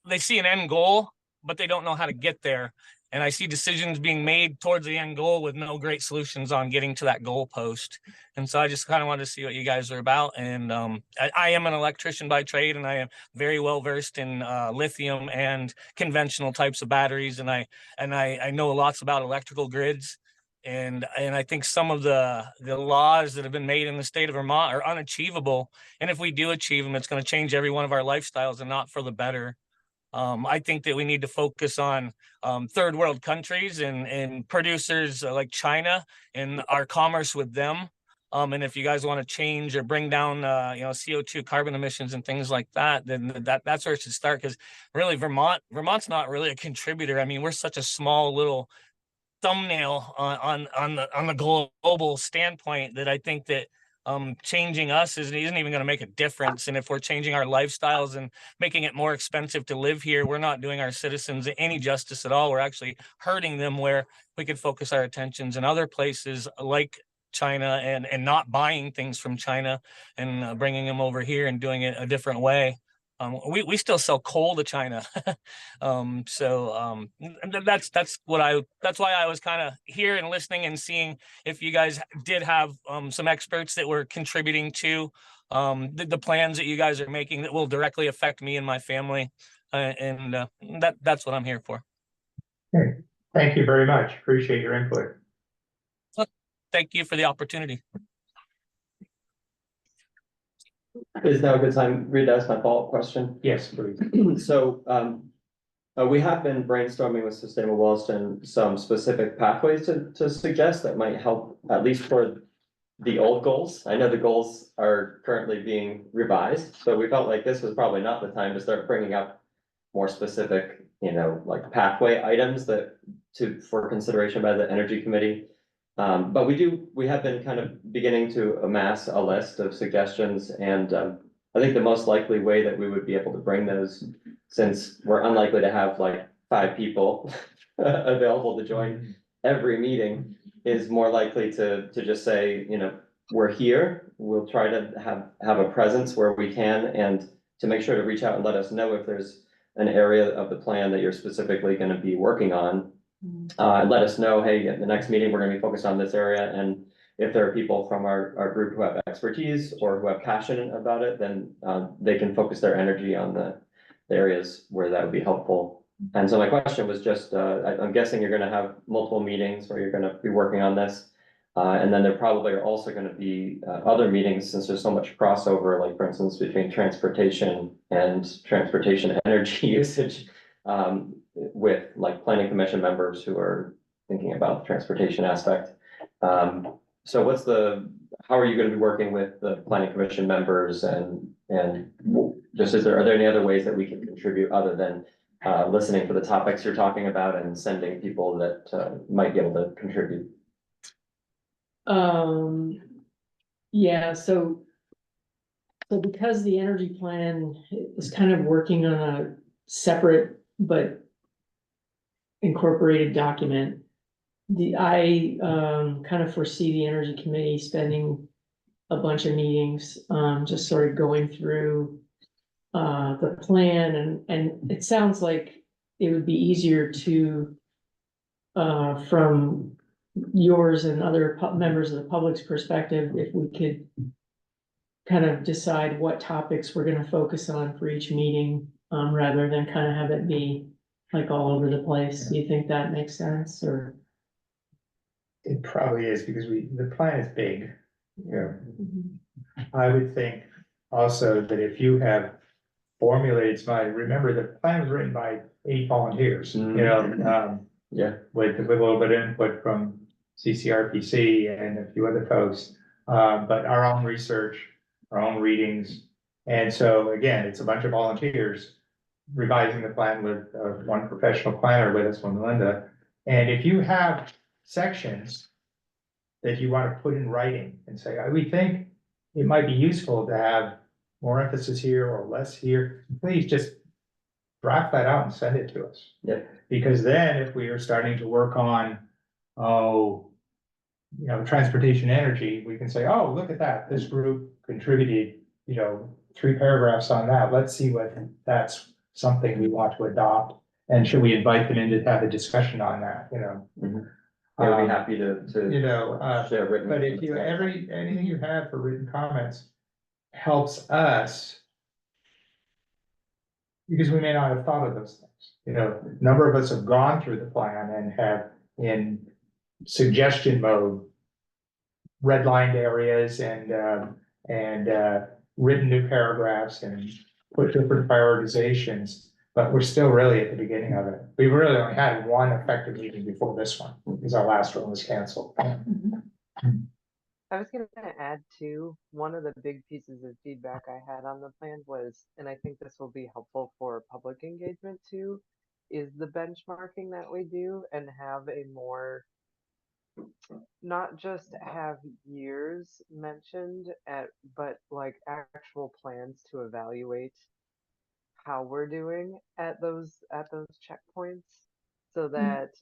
they see an end goal, but they don't know how to get there. And I see decisions being made towards the end goal with no great solutions on getting to that goal post. And so I just kind of wanted to see what you guys are about. And I am an electrician by trade, and I am very well versed in lithium and conventional types of batteries. And I know lots about electrical grids. And I think some of the laws that have been made in the state of Vermont are unachievable. And if we do achieve them, it's going to change every one of our lifestyles and not for the better. I think that we need to focus on third world countries and producers like China and our commerce with them. And if you guys want to change or bring down, CO2 carbon emissions and things like that, then that's where it should start. Because really, Vermont's not really a contributor. I mean, we're such a small little thumbnail on the global standpoint that I think that changing us isn't even going to make a difference. And if we're changing our lifestyles and making it more expensive to live here, we're not doing our citizens any justice at all. We're actually hurting them, where we could focus our attentions in other places like China and not buying things from China and bringing them over here and doing it a different way. We still sell coal to China. That's why I was kind of here and listening and seeing if you guys did have some experts that were contributing to the plans that you guys are making that will directly affect me and my family. That's what I'm here for. Okay. Thank you very much. Appreciate your input. Thank you for the opportunity. Is now a good time, Reed, to ask my follow-up question? Yes, please. So, we have been brainstorming with Sustainable Williston some specific pathways to suggest that might help, at least for the old goals. I know the goals are currently being revised, so we felt like this was probably not the time to start bringing up more specific, like pathway items for consideration by the Energy Committee. But we have been kind of beginning to amass a list of suggestions, and I think the most likely way that we would be able to bring those, since we're unlikely to have like 5 people available to join every meeting, is more likely to just say, we're here. We'll try to have a presence where we can, and to make sure to reach out and let us know if there's an area of the plan that you're specifically going to be working on. Let us know, hey, at the next meeting, we're going to be focused on this area. And if there are people from our group who have expertise or who have passion about it, then they can focus their energy on the areas where that would be helpful. And so my question was just, I'm guessing you're going to have multiple meetings where you're going to be working on this. And then there probably are also going to be other meetings, since there's so much crossover, like for instance, between transportation and transportation energy usage. With like planning commission members who are thinking about the transportation aspect. So how are you gonna be working with the planning commission members and just are there any other ways that we can contribute other than listening for the topics you're talking about and sending people that might be able to contribute? Yeah, so because the energy plan is kind of working on a separate but incorporated document, I kind of foresee the energy committee spending a bunch of meetings, just sort of going through the plan, and it sounds like it would be easier to from yours and other members of the public's perspective, if we could kind of decide what topics we're gonna focus on for each meeting, rather than kind of have it be like all over the place. Do you think that makes sense, or? It probably is, because the plan is big, you know. I would think also that if you have formulated remember, the plan was written by 8 volunteers, you know, Yeah. with a little bit of input from CCRPC and a few other folks, but our own research, our own readings. And so again, it's a bunch of volunteers revising the plan with one professional planner with us, Melinda. And if you have sections that you want to put in writing and say, we think it might be useful to have more emphasis here or less here, please just draft that out and send it to us. Yeah. Because then if we are starting to work on, transportation energy, we can say, oh, look at that, this group contributed, 3 paragraphs on that. Let's see what that's something we want to adopt. And should we invite them in to have a discussion on that, I would be happy to share written. But if anything you have for written comments helps us, because we may not have thought of those things. A number of us have gone through the plan and have, in suggestion mode, redlined areas and written new paragraphs and put different prioritizations. But we're still really at the beginning of it. We really only had one effective meeting before this one, because our last one was canceled. I was going to add too, one of the big pieces of feedback I had on the plan was, and I think this will be helpful for public engagement too, is the benchmarking that we do and have a more, not just have years mentioned but like actual plans to evaluate how we're doing at those checkpoints, so that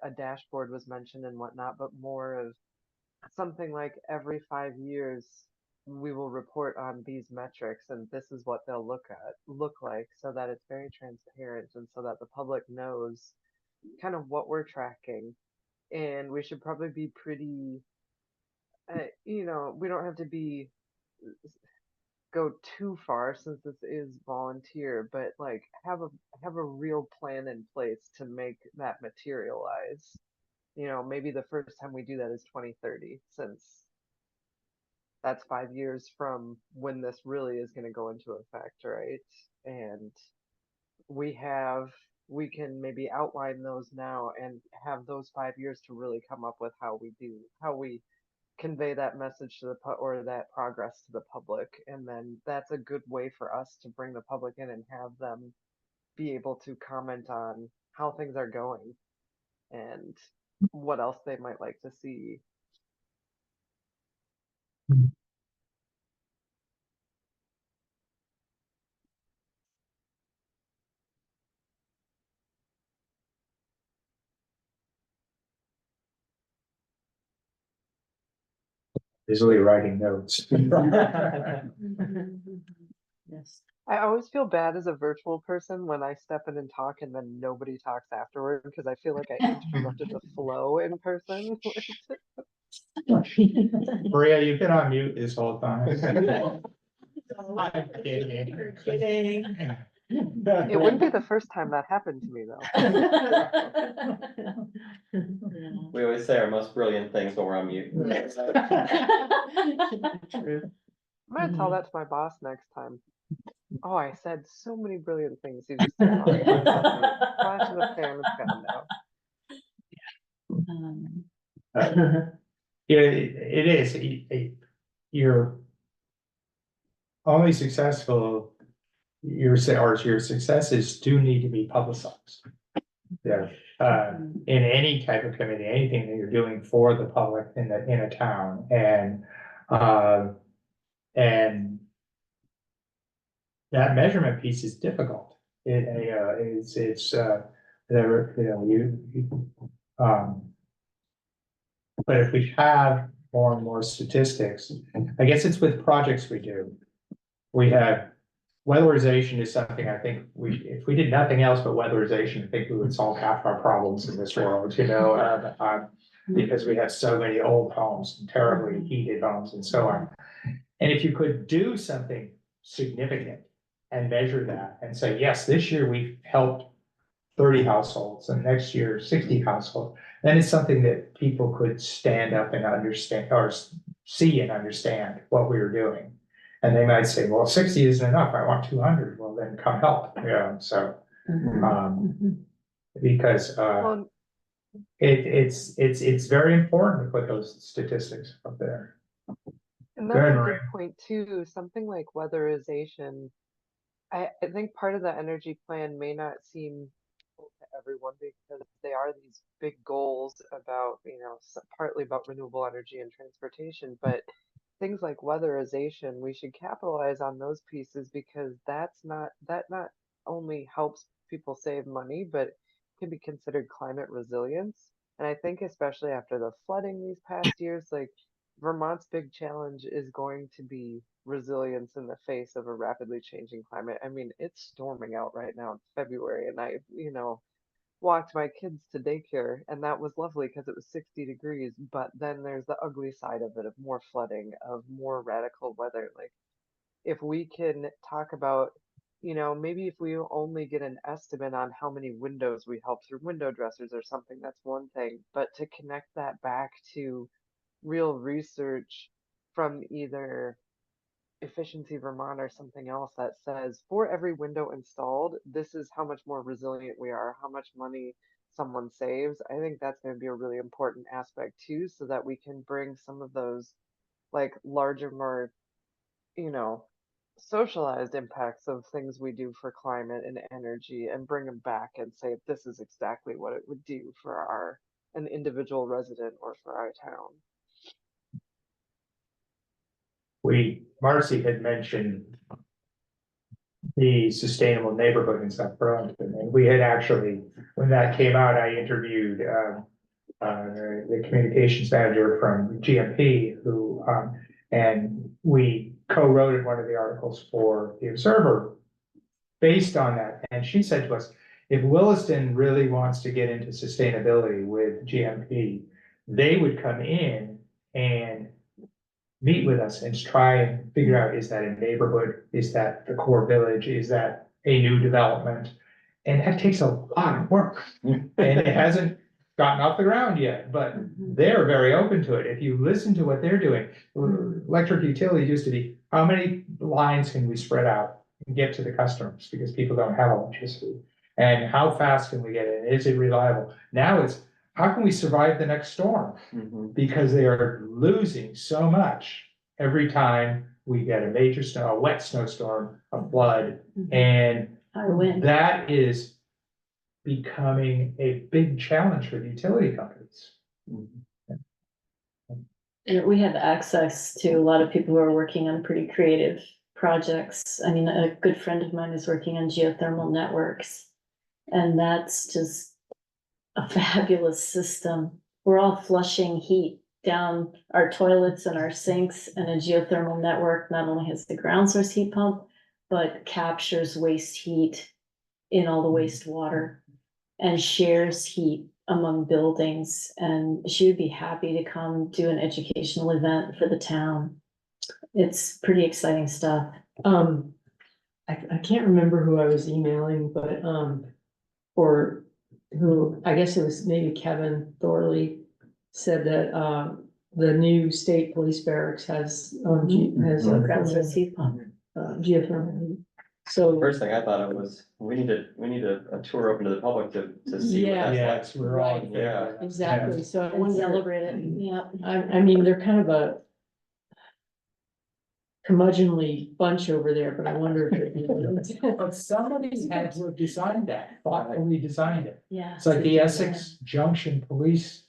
a dashboard was mentioned and whatnot, but more of something like every 5 years we will report on these metrics and this is what they'll look like, so that it's very transparent and so that the public knows kind of what we're tracking. And we should probably be pretty we don't have to go too far since this is volunteer, but like have a real plan in place to make that materialize. Maybe the first time we do that is 2030, since that's 5 years from when this really is going to go into effect, right? And we can maybe outline those now and have those 5 years to really come up with how we convey that message to or that progress to the public. And then that's a good way for us to bring the public in and have them be able to comment on how things are going and what else they might like to see. Busily writing notes. Yes. I always feel bad as a virtual person when I step in and talk and then nobody talks afterward, because I feel like I interrupted the flow in person. Maria, you've been on mute this whole time. I'm Kidding. It wouldn't be the first time that happened to me, though. We always say our most brilliant things when we're on mute. True. I'm going to tell that to my boss next time. Oh, I said so many brilliant things. You just didn't know. Flash in the pan, it's gone now. Yeah, it is. You're only successful, your successes do need to be publicized. Yeah, in any type of committee, anything that you're doing for the public in a town, and that measurement piece is difficult. There, but if we have more and more statistics, I guess it's with projects we do. We have, weatherization is something I think if we did nothing else but weatherization, I think we would solve half our problems in this world, because we have so many old homes and terribly heated homes and so on. And if you could do something significant and measure that and say, yes, this year we've helped 30 households and next year 60 households, then it's something that people could stand up and understand, or see and understand what we were doing. And they might say, well, 60 isn't enough, I want 200. Well, then come help. So because it's very important to put those statistics up there. And that's a good point too. Something like weatherization, I think part of the energy plan may not seem to everyone because they are these big goals about, partly about renewable energy and transportation, but things like weatherization, we should capitalize on those pieces because that not only helps people save money, but can be considered climate resilience. And I think especially after the flooding these past years, like Vermont's big challenge is going to be resilience in the face of a rapidly changing climate. I mean, it's storming out right now in February, and I, walked my kids to daycare, and that was lovely because it was 60 degrees. But then there's the ugly side of it, of more flooding, of more radical weather. Like, if we can talk about, maybe if we only get an estimate on how many windows we help through window dressers or something, that's one thing. But to connect that back to real research from either Efficiency Vermont or something else that says for every window installed, this is how much more resilient we are, how much money someone saves. I think that's going to be a really important aspect too, so that we can bring some of those like larger, more, you know, socialized impacts of things we do for climate and energy and bring them back and say this is exactly what it would do for an individual resident or for our town. Marcy had mentioned the sustainable neighborhood in South Burlington, and we had actually, when that came out, I interviewed the communications manager from GMP, and we co-wrote one of the articles for the Observer based on that. And she said to us, if Williston really wants to get into sustainability with GMP, they would come in and meet with us and try and figure out, is that a neighborhood? Is that the core village? Is that a new development? And that takes a lot of work. And it hasn't gotten off the ground yet, but they're very open to it. If you listen to what they're doing, electric utilities used to be, how many lines can we spread out and get to the customers because people don't have electricity? And how fast can we get it? Is it reliable? Now it's, how can we survive the next storm? Because they are losing so much every time we get a wet snowstorm, a flood, and that is becoming a big challenge for the utility companies. And we have access to a lot of people who are working on pretty creative projects. I mean, a good friend of mine is working on geothermal networks, and that's just a fabulous system. We're all flushing heat down our toilets and our sinks, and a geothermal network not only has the ground source heat pump, but captures waste heat in all the wastewater and shares heat among buildings. And she would be happy to come do an educational event for the town. It's pretty exciting stuff. I can't remember who I was emailing, but, or who, I guess it was maybe Kevin Thorley, said that, the new state police barracks has, has a Ground source heat pump. geothermal. So, First thing I thought of was, we need a tour open to the public to see what Yeah. that's like. Yes, we're all. in Right. favor of that. exactly, so I And wonder, celebrate it, yeah. I mean, they're kind of a curmudgeonly bunch over there, but I wonder if it. But somebody had to have designed that, thoughtfully designed it. Yeah. It's like the Essex Junction Police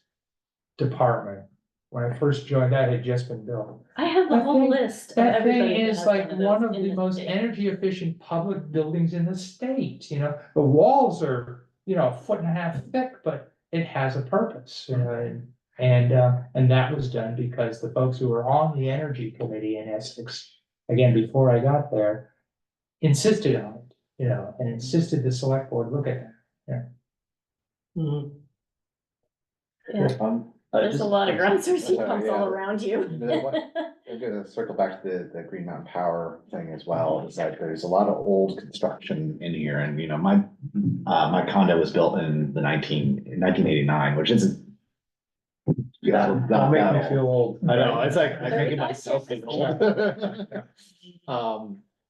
Department. When I first joined, that had just been built. I have the That whole thing- list of That everybody. thing that is has like those one of in the most state. energy efficient public buildings in the state, you know, the walls are, you know, 1.5 feet thick, but it has a purpose, you know, and that was done because the folks who were on the energy committee in Essex, again, before I got there, insisted on it, you know, and insisted the select board look at that. Mhm. Yeah, there's a lot of ground source heat pumps yeah. all around you. I'm gonna circle back to the Green Mountain Power thing as well, is that there's a lot of old construction in here, and, you know, my condo was built in 1989, which isn't. Yeah, Don't make me old. feel old. I know, it's like, I'm Very making nice. myself feel old.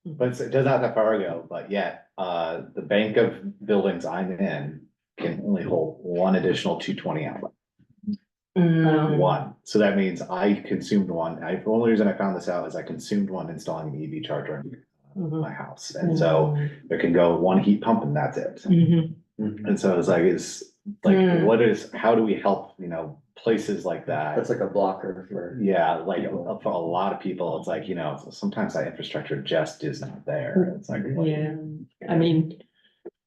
But it does not that far ago, but yet, the bank of buildings I'm in can only hold one additional 220 outlet. One, so that means I consumed one. The only reason I found this out is I consumed one installing an EV charger in my house, and so there can go one heat pump and that's it. Mhm. And so it's like, what is, how do we help, you know, places like that? That's like a blocker for. Yeah, like for a lot of people, it's like, you know, sometimes that infrastructure just is not there. It's like, what- Yeah, I mean,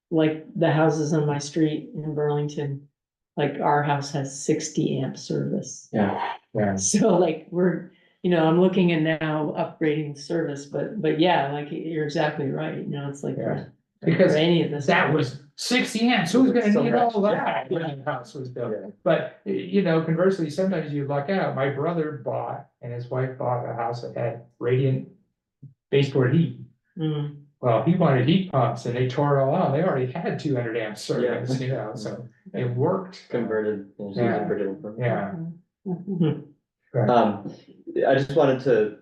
like the houses on my street in Burlington, like our house has 60 amp service. Yeah. Yeah. So like we're, you know, I'm looking at now upgrading the service, but yeah, like you're exactly right, you know, it's like. Yeah. for Because any of this. that was 60 amps, who's gonna So need much. all that when the house was built? Yeah. But, you know, conversely, sometimes you luck out. My brother bought, and his wife bought a house that had radiant baseboard heat. Mm. Well, he wanted heat pumps and they tore it all out. They already had 200 amp service, Yeah. you know, so it worked. Converted. Yeah. Converted. Yeah. Mhm. I just wanted to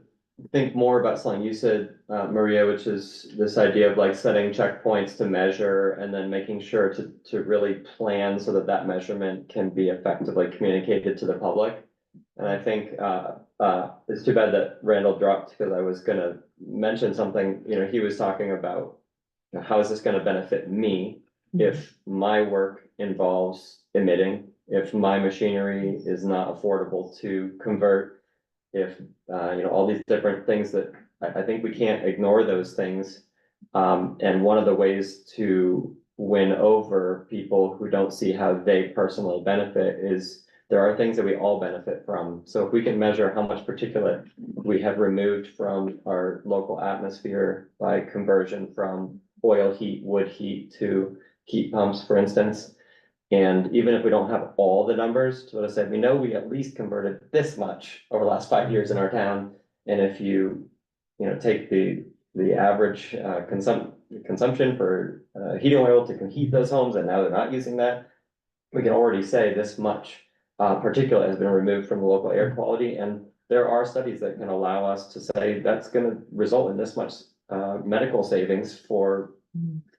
think more about something you said, Maria, which is this idea of like setting checkpoints to measure and then making sure to really plan so that that measurement can be effectively communicated to the public. And I think, it's too bad that Randall dropped, because I was gonna mention something, you know, he was talking about, you know, how is this gonna benefit me if my work involves emitting, if my machinery is not affordable to convert, if, you know, all these different things that I think we can't ignore those things. And one of the ways to win over people who don't see how they personally benefit is there are things that we all benefit from. So if we can measure how much particulate we have removed from our local atmosphere by conversion from oil heat, wood heat to heat pumps, for instance. And even if we don't have all the numbers, to what I said, we know we at least converted this much over the last 5 years in our town. And if you know, take the average consumption for heating oil to heat those homes, and now they're not using that, we can already say this much particulate has been removed from the local air quality. And there are studies that can allow us to say that's gonna result in this much medical savings for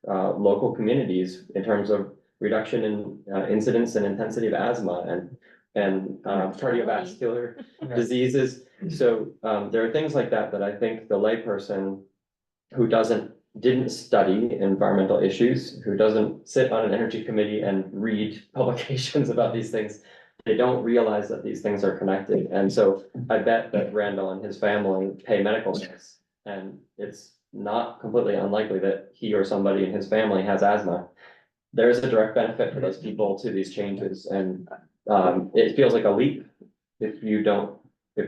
local communities in terms of reduction in incidence and intensity of asthma and cardiovascular diseases. So there are things like that that I think the layperson who didn't study environmental issues, who doesn't sit on an energy committee and read publications about these things, they don't realize that these things are connected. And so I bet that Randall and his family pay medical bills, and it's not completely unlikely that he or somebody in his family has asthma. There's a direct benefit for those people to these changes, and it feels like a leap if you don't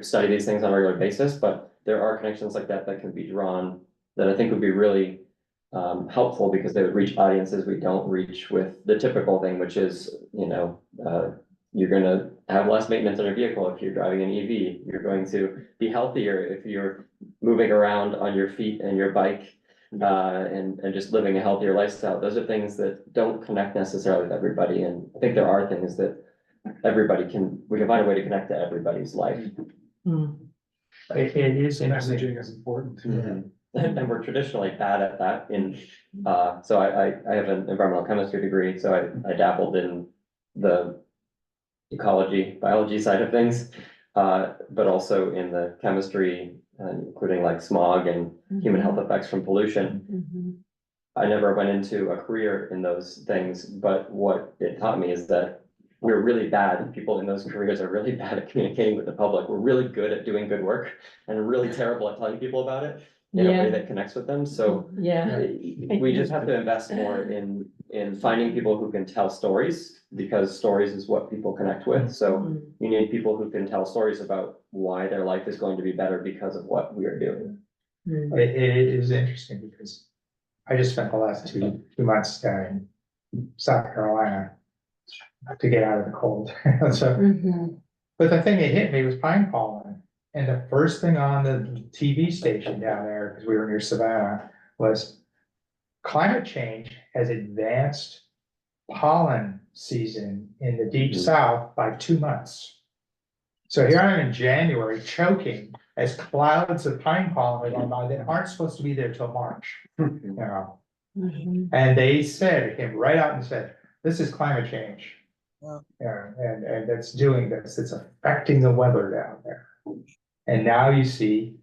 study these things on a regular basis, but there are connections like that that can be drawn that I think would be really helpful, because they would reach audiences we don't reach with the typical thing, which is, you know, you're gonna have less maintenance on your vehicle if you're driving an EV. You're going to be healthier if you're moving around on your feet and your bike, and just living a healthier lifestyle. Those are things that don't connect necessarily with everybody, and I think there are things that we can find a way to connect to everybody's life. Mm. It is Messaging interesting. is important too. and we're traditionally bad at that in, so I have an environmental chemistry degree, so I dabbled in the ecology, biology side of things, but also in the chemistry, including like smog and human health effects from pollution. Mhm. I never went into a career in those things, but what it taught me is that we're really bad, people in those careers are really bad at communicating with the public. We're really good at doing good work and really terrible at telling people about it in a way Yeah. that connects with them. So Yeah. we just have to invest more in finding people who can tell stories, because stories is what people connect with. So Mm. you need people who can tell stories about why their life is going to be better because of what we are doing. Mm. It is interesting because I just spent the last two months down in South Carolina to get out of the cold. So, Mhm. but the thing that hit me was pine pollen. And the first thing on the TV station down there, because we were near Savannah, was climate change has advanced pollen season in the deep south by 2 months. So here I am in January choking as clouds of pine pollen are going by that aren't supposed to be there till March. You know, Mhm. and they said, it came right out and said, this is climate change. Wow. Yeah, and that's doing this, it's affecting the weather down there. And now you see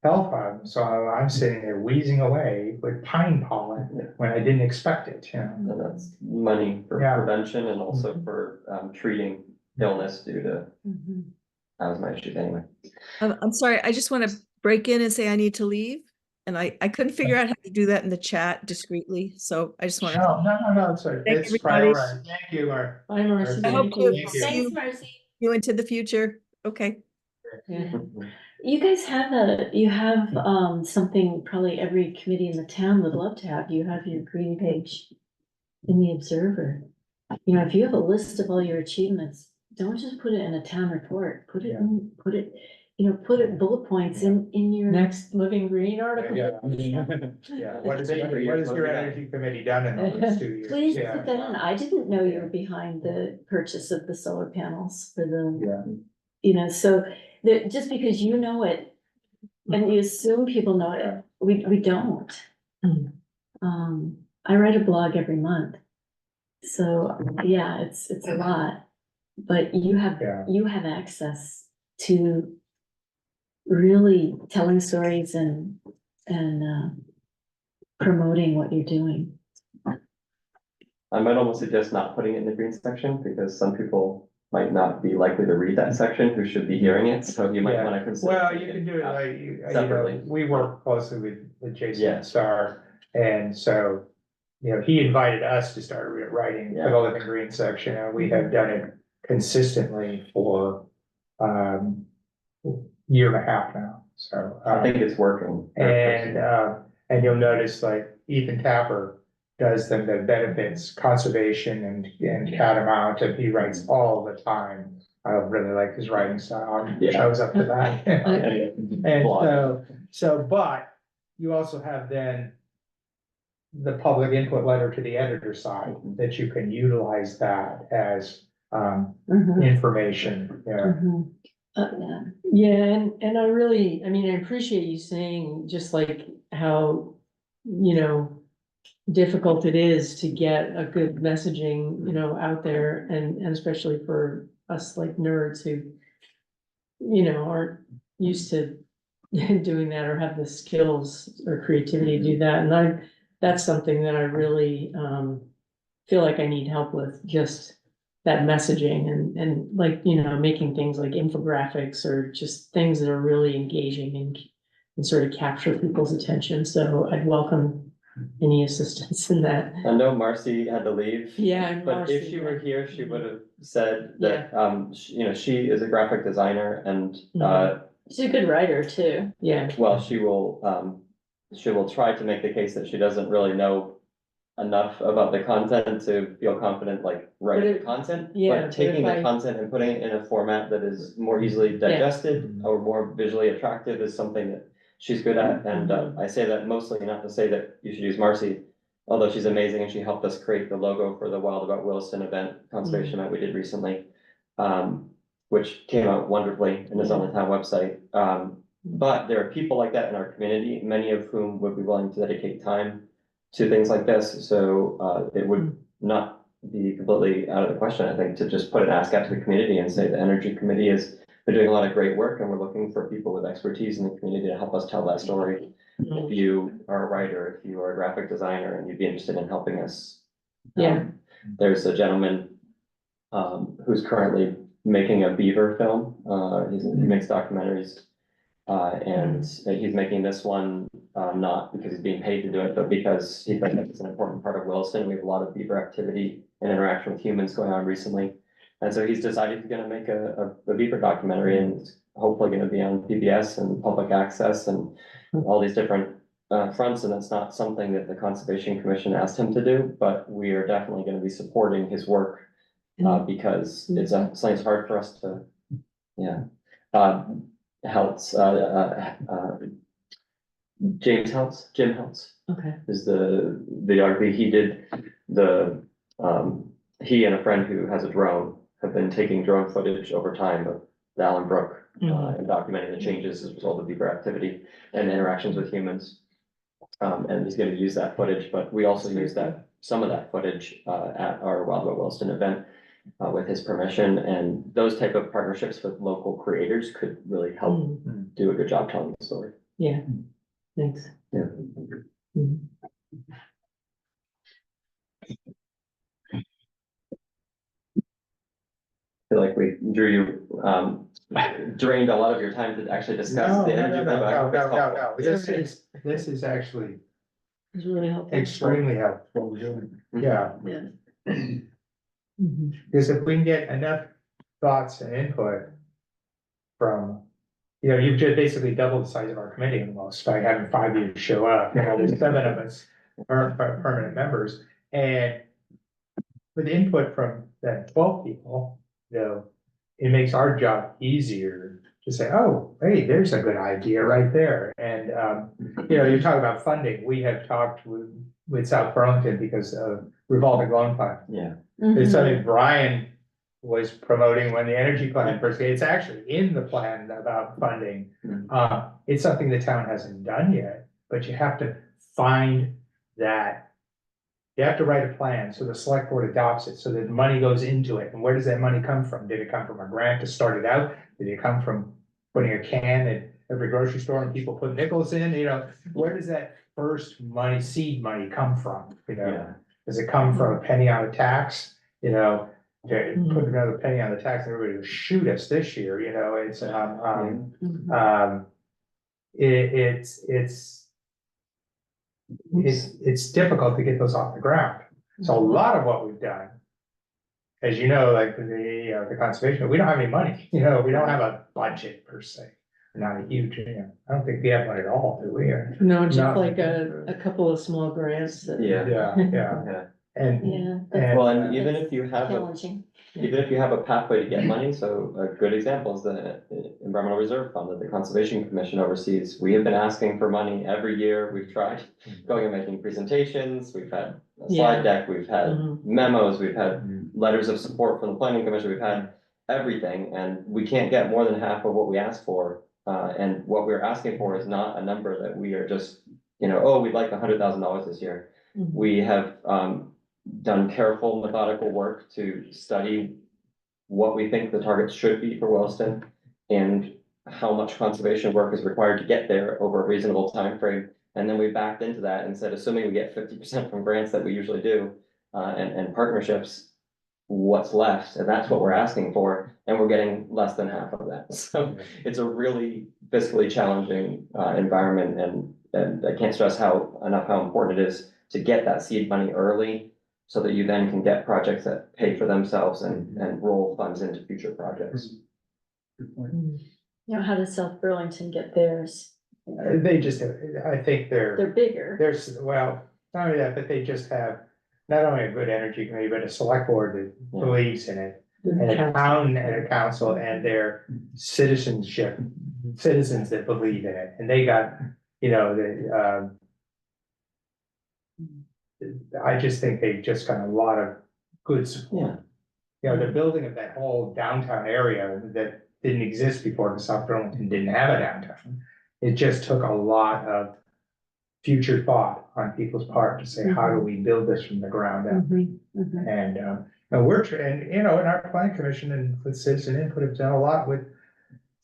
health problems, so I'm sitting there wheezing away with pine pollen when I didn't expect it, you know. And that's money for Yeah. prevention and also for treating illness due to Mhm. asthma issues anyway. I'm sorry, I just want to break in and say I need to leave. And I couldn't figure out how to do that in the chat discreetly, so I just want to. No, it's like, Thank it's everybody. right, thank you, Mark. Bye, Marcy. I hope Thank to you. Thank you. see you, Marcy. you into the future. Okay. Yeah. You guys have something probably every committee in the town would love to have. You have your green page in the Observer. You know, if you have a list of all your achievements, don't just put it in a town report, put it bullet points in your. Next Living Green article. Yeah. Yeah, what is your energy committee done in the last 2 years? Please Yeah. put that in. I didn't know you were behind the purchase of the solar panels for the, Yeah. so that just because you know it and you assume people know it, we don't. Mm. I write a blog every month. So, yeah, it's a lot, but you have access to really telling stories and promoting what you're doing. I might almost suggest not putting it in the green section, because some people might not be likely to read that section who should be hearing it, so you might Yeah. wanna consider. Well, putting you can do it like, separately. we work closely with Jason Yeah. Starr, and so, he invited us to start writing for the Living Green section, and we have done it consistently for year and a half now, so. I think it's working. And you'll notice like Ethan Tapper does the benefits, conservation and catamount, and he writes all the time. I really like his writing style, shows up to that. And but you also have then the public input letter to the editor side, that you can utilize that as information, Yeah. Yeah, and I appreciate you saying just like how, difficult it is to get a good messaging, out there, and especially for us like nerds who, aren't used to doing that or have the skills or creativity to do that. And that's something that I really feel like I need help with, just that messaging and like, making things like infographics or just things that are really engaging and sort of capture people's attention. So I'd welcome any assistance in that. I know Marcy had to leave. Yeah. And But if Marcy, she were here, she would have said that, she is a graphic designer and, She's a good writer too. Yeah. well, she will try to make the case that she doesn't really know enough about the content to feel confident, like writing the content. But taking the content and putting it in a format that is more easily digested or more visually attractive is something that she's good at. And I say that mostly not to say that you should use Marcy, although she's amazing and she helped us create the logo for the Wild About Williston event, conservation event we did recently, which came out wonderfully and is on the town website. But there are people like that in our community, many of whom would be willing to dedicate time to things like this. So it would not be completely out of the question, I think, to just put an ask out to the community and say the Energy Committee is, they're doing a lot of great work and we're looking for people with expertise in the community to help us tell that story. If you are a writer, if you are a graphic designer and you'd be interested in helping us. Yeah. There's a gentleman who's currently making a beaver film. He makes documentaries. And he's making this one, not because he's being paid to do it, but because he thinks it's an important part of Williston. We have a lot of beaver activity and interaction with humans going on recently. And so he's decided he's gonna make a beaver documentary, and it's hopefully gonna be on PBS and public access and all these different fronts. And it's not something that the Conservation Commission asked him to do, but we are definitely gonna be supporting his work because it's something that's hard for us to, Helps, Jim Helps Okay. is the videography he did. He and a friend who has a drone have been taking drone footage over time of the Allen Brook and documenting the changes as a result of beaver activity and interactions with humans. And he's going to use that footage, but we also use some of that footage at our Wild Wild Williston event. With his permission, and those type of partnerships with local creators could really help do a good job telling the story. Yeah, thanks. Yeah. I feel like we drew you, drained a lot of your time to actually discuss the energy. No. This is actually It's really helpful. extremely helpful. What we're doing. Yeah. Because if we can get enough thoughts and input from, you've just basically doubled the size of our committee almost by having 5 years show up. There's 7 of us permanent members, and with input from that 12 people, it makes our job easier to say, oh, hey, there's a good idea right there. And you talk about funding. We have talked with South Burlington because of revolving loan fund. Yeah. It's something Brian was promoting when the energy plan first came. It's actually in the plan about funding. It's something the town hasn't done yet, but you have to find that. You have to write a plan so the select board adopts it, so that money goes into it. And where does that money come from? Did it come from a grant to start it out? Did it come from putting a can at every grocery store and people put nickels in? Where does that first seed money come from? Does it come from a penny on a tax? To put another penny on the tax, everybody will shoot us this year. It's difficult to get those off the ground. So a lot of what we've done, as you know, like the conservation, we don't have any money. We don't have a budget per se. Not a huge, I don't think we have one at all, do we? No, just like a couple of small grants. Yeah. And even if you have a pathway to get money, so a good example is the Environmental Reserve Fund that the Conservation Commission oversees. We have been asking for money every year. We've tried going and making presentations. We've had a slide deck. We've had memos. We've had letters of support from the Planning Commission. We've had everything, and we can't get more than half of what we asked for. And what we're asking for is not a number that we are just, we'd like $100,000 this year. We have done careful, methodical work to study what we think the targets should be for Williston and how much conservation work is required to get there over a reasonable time frame. And then we backed into that and said, assuming we get 50% from grants that we usually do, and partnerships, what's left? And that's what we're asking for. And we're getting less than half of that. So it's a really fiscally challenging environment. And I can't stress enough how important it is to get that seed money early so that you then can get projects that pay for themselves and roll funds into future projects. How does South Burlington get theirs? They just, I think They're bigger. not only that, but they just have not only a good energy committee, but a select board that believes in it. And a town and a council and their citizens that believe in it. And they got, I just think they just got a lot of good support. The building of that whole downtown area that didn't exist before, because South Burlington didn't have a downtown. it just took a lot of future thought on people's part to say, how do we build this from the ground up? And we're, and you know, in our planning commission and with citizen input have done a lot with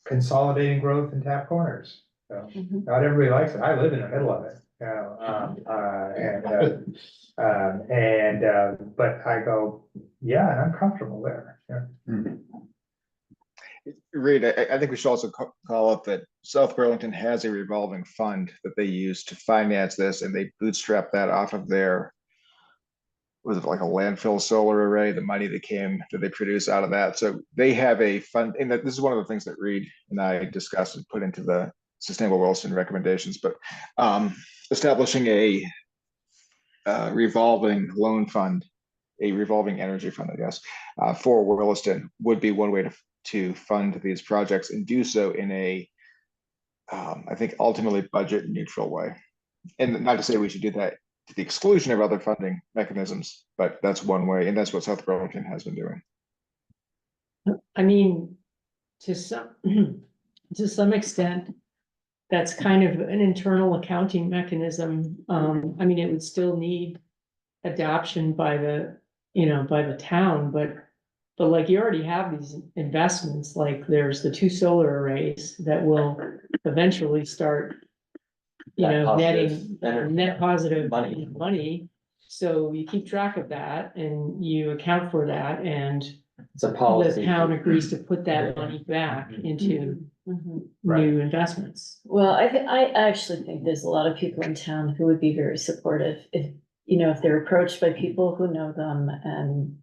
consolidating growth in tap corners. So not everybody likes it. I live in the middle of it, you know, but I go, yeah, and I'm comfortable there. Yeah. Reed, I think we should also call out that South Burlington has a revolving fund that they use to finance this, and they bootstrap that off of their, was it like a landfill solar array, the money that they produce out of that. So they have a fund, and this is one of the things that Reed and I discussed and put into the Sustainable Williston recommendations, but establishing a revolving loan fund, a revolving energy fund, I guess, for Williston would be one way to fund these projects, and do so in a, I think, ultimately budget neutral way. And not to say we should do that to the exclusion of other funding mechanisms, but that's one way, and that's what South Burlington has been doing. I mean, to some extent, that's kind of an internal accounting mechanism. I mean, it would still need adoption by the, you know, by the town, but like you already have these investments, like there's the 2 solar arrays that will eventually start, you know, net positive money. So you keep track of that and you account for that, and It's a policy. the town agrees to put that money back into new investments. Well, I actually think there's a lot of people in town who would be very supportive if, you know, if they're approached by people who know them, and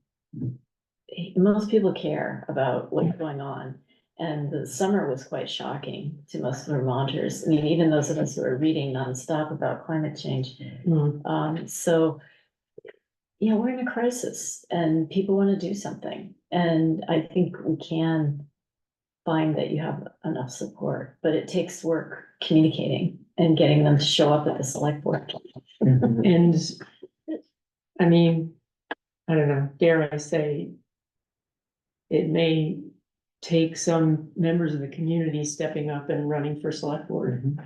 most people care about what's going on. And the summer was quite shocking to most Vermonters. I mean, even those of us who are reading nonstop about climate change. So, you know, we're in a crisis and people want to do something. And I think we can find that you have enough support, but it takes work communicating and getting them to show up at the select board. And I mean, I don't know, dare I say, it may take some members of the community stepping up and running for select board.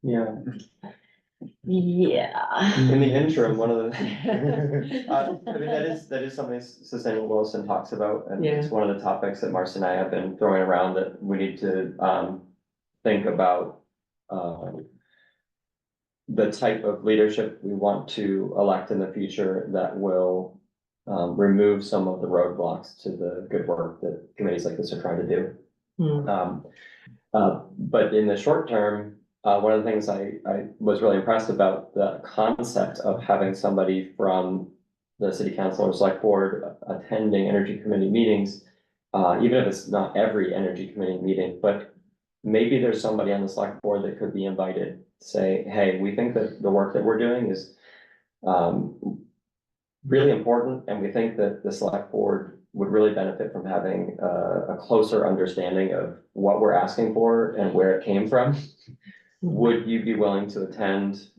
Yeah. Yeah. In the interim, one of the, I mean, that is something Sustainable Williston talks about, and it's one of the topics that Marcy and I have been throwing around, that we need to think about the type of leadership we want to elect in the future that will remove some of the roadblocks to the good work that committees like this are trying to do. But in the short term, one of the things I was really impressed about the concept of having somebody from the city council or select board attending energy committee meetings, even if it's not every energy committee meeting, but maybe there's somebody on the select board that could be invited to say, hey, we think that the work that we're doing is really important, and we think that the select board would really benefit from having a closer understanding of what we're asking for and where it came from. Would you be willing to attend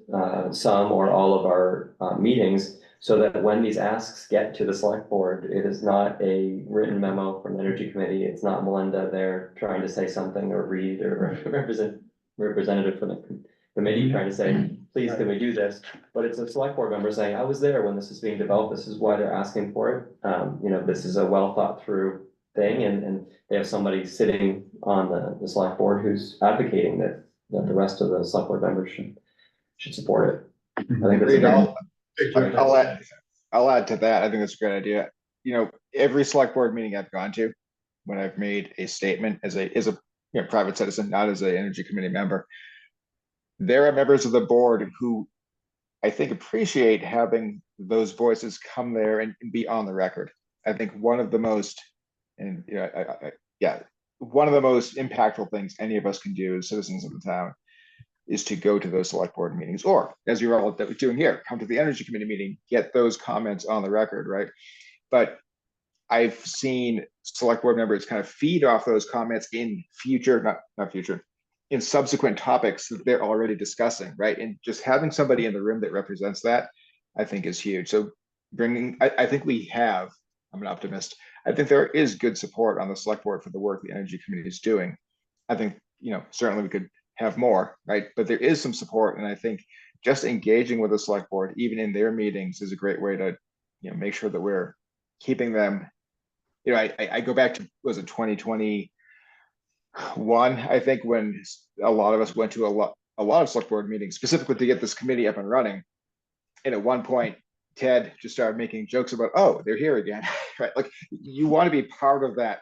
some or all of our meetings, so that when these asks get to the select board, it is not a written memo from the energy committee, it's not Melinda there trying to say something, or Reed or representative from the committee trying to say, please, can we do this? But it's a select board member saying, I was there when this was being developed, this is why they're asking for it. You know, this is a well thought through thing, and they have somebody sitting on the select board who's advocating that the rest of the select board members should support it. I think that's I'll add to that. I think that's a great idea. You know, every select board meeting I've gone to, when I've made a statement as a you know, private citizen, not as an energy committee member, there are members of the board who I think appreciate having those voices come there and be on the record. I think one of the most, and you know, one of the most impactful things any of us can do as citizens of the town is to go to those select board meetings, or as you're all doing here, come to the energy committee meeting, get those comments on the record, right? But I've seen select board members kind of feed off those comments in in subsequent topics that they're already discussing, right? And just having somebody in the room that represents that, I think, is huge. So I think we have, I'm an optimist, I think there is good support on the select board for the work the energy committee is doing. I think, you know, certainly we could have more, right? But there is some support, and I think just engaging with the select board, even in their meetings, is a great way to, make sure that we're keeping them. I go back to, was it 2021, I think, when a lot of us went to a lot of select board meetings specifically to get this committee up and running. And at one point, Ted just started making jokes about, oh, they're here again, right? Like, you want to be part of that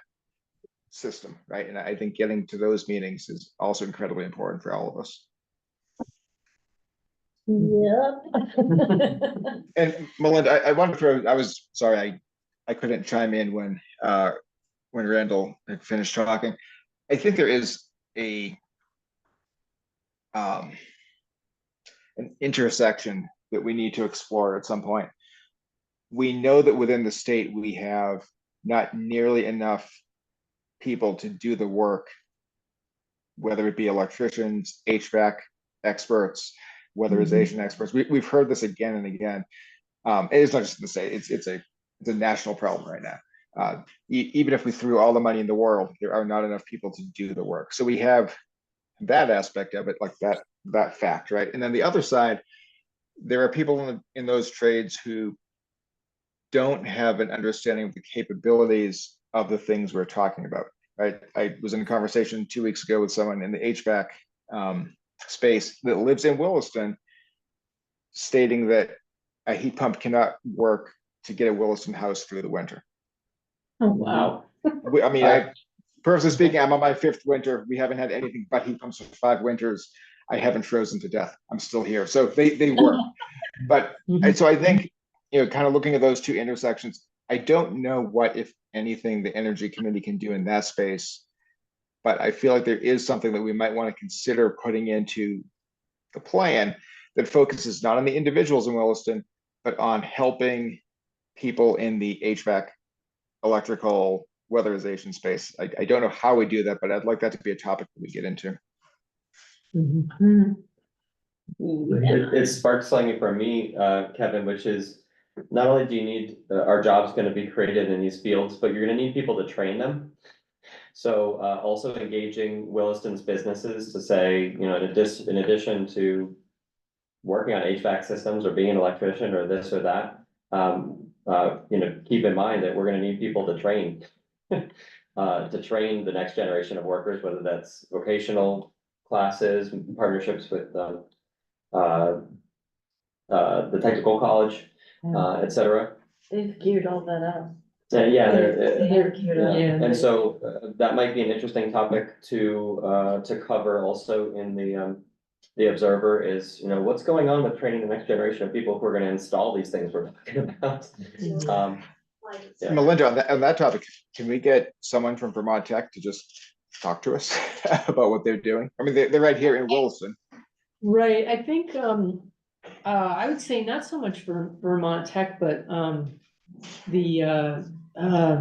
system, right? And I think getting to those meetings is also incredibly important for all of us. Yep. And Melinda, I want to throw, I was sorry, I couldn't chime in when Randall had finished talking. I think there is an intersection that we need to explore at some point. We know that within the state, we have not nearly enough people to do the work, whether it be electricians, HVAC experts, weatherization experts. We've heard this again and again. It's not just in the state, it's a national problem right now. Even if we threw all the money in the world, there are not enough people to do the work. So we have that aspect of it, like that fact, right? And then the other side, there are people in those trades who don't have an understanding of the capabilities of the things we're talking about, right? I was in a conversation 2 weeks ago with someone in the HVAC space that lives in Williston, stating that a heat pump cannot work to get a Williston house through the winter. Oh, wow. I mean, personally speaking, I'm on my 5th winter. We haven't had anything but heat pumps for 5 winters. I haven't frozen to death. I'm still here. So they work. But so I think, kind of looking at those two intersections, I don't know what, if anything, the Energy Committee can do in that space. But I feel like there is something that we might want to consider putting into the plan that focuses not on the individuals in Williston, but on helping people in the HVAC, electrical, weatherization space. I don't know how we do that, but I'd like that to be a topic that we get into. It sparks something for me, Kevin, which is not only do you need our jobs going to be created in these fields, but you're going to need people to train them. So also engaging Williston's businesses to say, in addition to working on HVAC systems or being an electrician or this or that, keep in mind that we're going to need people to train to train the next generation of workers, whether that's vocational classes, partnerships with the technical college, et cetera. They've geared all that up. Yeah, They're geared up. and so that might be an interesting topic to cover also in the Observer is, what's going on with training the next generation of people who are going to install these things we're talking about. Yeah. Melinda, on that topic, can we get someone from Vermont Tech to just talk to us about what they're doing? I mean, they're right here in Williston. Right, I think, I would say not so much for Vermont Tech, but,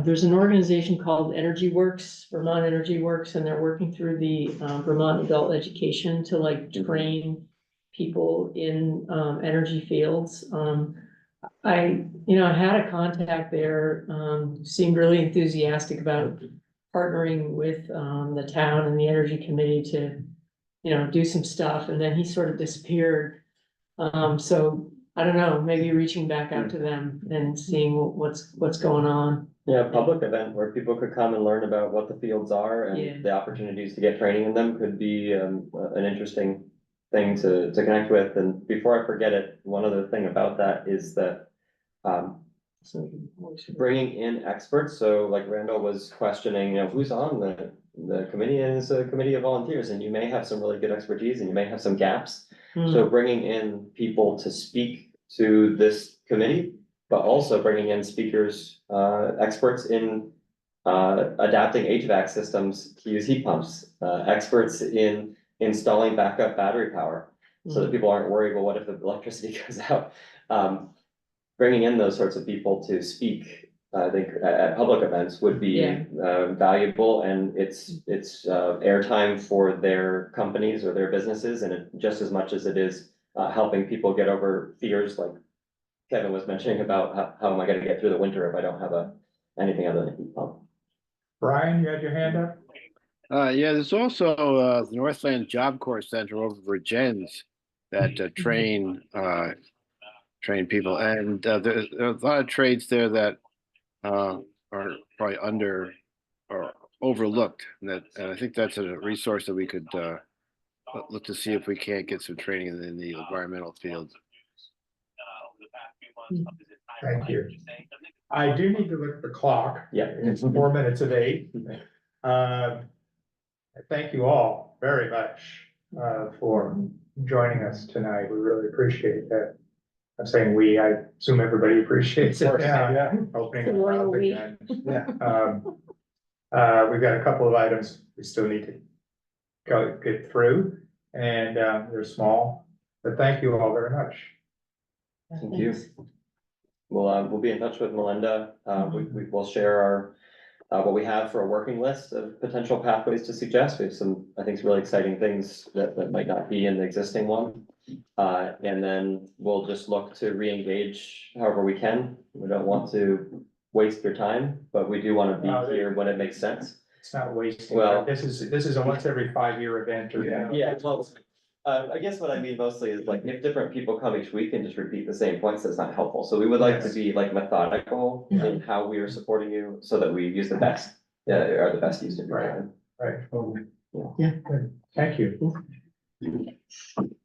there's an organization called Energy Works, Vermont Energy Works, and they're working through the, Vermont adult education to train people in, energy fields. I had a contact there, seemed really enthusiastic about partnering with, the town and the Energy Committee to, do some stuff, and then he sort of disappeared. So I don't know, maybe reaching back out to them and seeing what's going on. Yeah, a public event where people could come and learn about what the fields are and the opportunities to get training in them could be an interesting thing to connect with. And before I forget it, one other thing about that is that bringing in experts. So like Randall was questioning, who's on the committee, and it's a committee of volunteers, and you may have some really good expertise and you may have some gaps. So bringing in people to speak to this committee, but also bringing in speakers, experts in adapting HVAC systems to use heat pumps, experts in installing backup battery power, so that people aren't worried, well, what if the electricity goes out? Bringing in those sorts of people to speak, I think, at public events would be valuable, and it's airtime for their companies or their businesses, and just as much as it is helping people get over fears, like Kevin was mentioning about how am I going to get through the winter if I don't have anything other than a heat pump. Brian, you had your hand up? Yeah, there's also the Northland Job Corps Center over Virgins that train people, and there are a lot of trades there that are probably under or overlooked. And I think that's a resource that we could look to see if we can't get some training in the environmental field. Thank you. I do need to look at the clock. Yeah. It's 4 minutes of 8. Thank you all very much for joining us tonight. We really appreciate that. I'm saying we, I assume everybody appreciates it. Of course, yeah. Opening. The royal we. again. Yeah. We've got a couple of items we still need to get through, and they're small, but thank you all very much. Thank you. We'll be in touch with Melinda. We will share our, what we have for a working list of potential pathways to suggest. We have some, I think, some really exciting things that might not be in the existing one. And then we'll just look to re-engage however we can. We don't want to waste your time, but we do want to be here when it makes sense. It's not wasting. Well- This is a once every 5-year event. Or Yeah, well, I guess what I mean mostly is like, if different people come each week and just repeat the same points, that's not helpful. So we would like to Yes. be like methodical in how we are supporting you so that we use the best, are the best use of your time. Right. Yeah. Good. Thank you.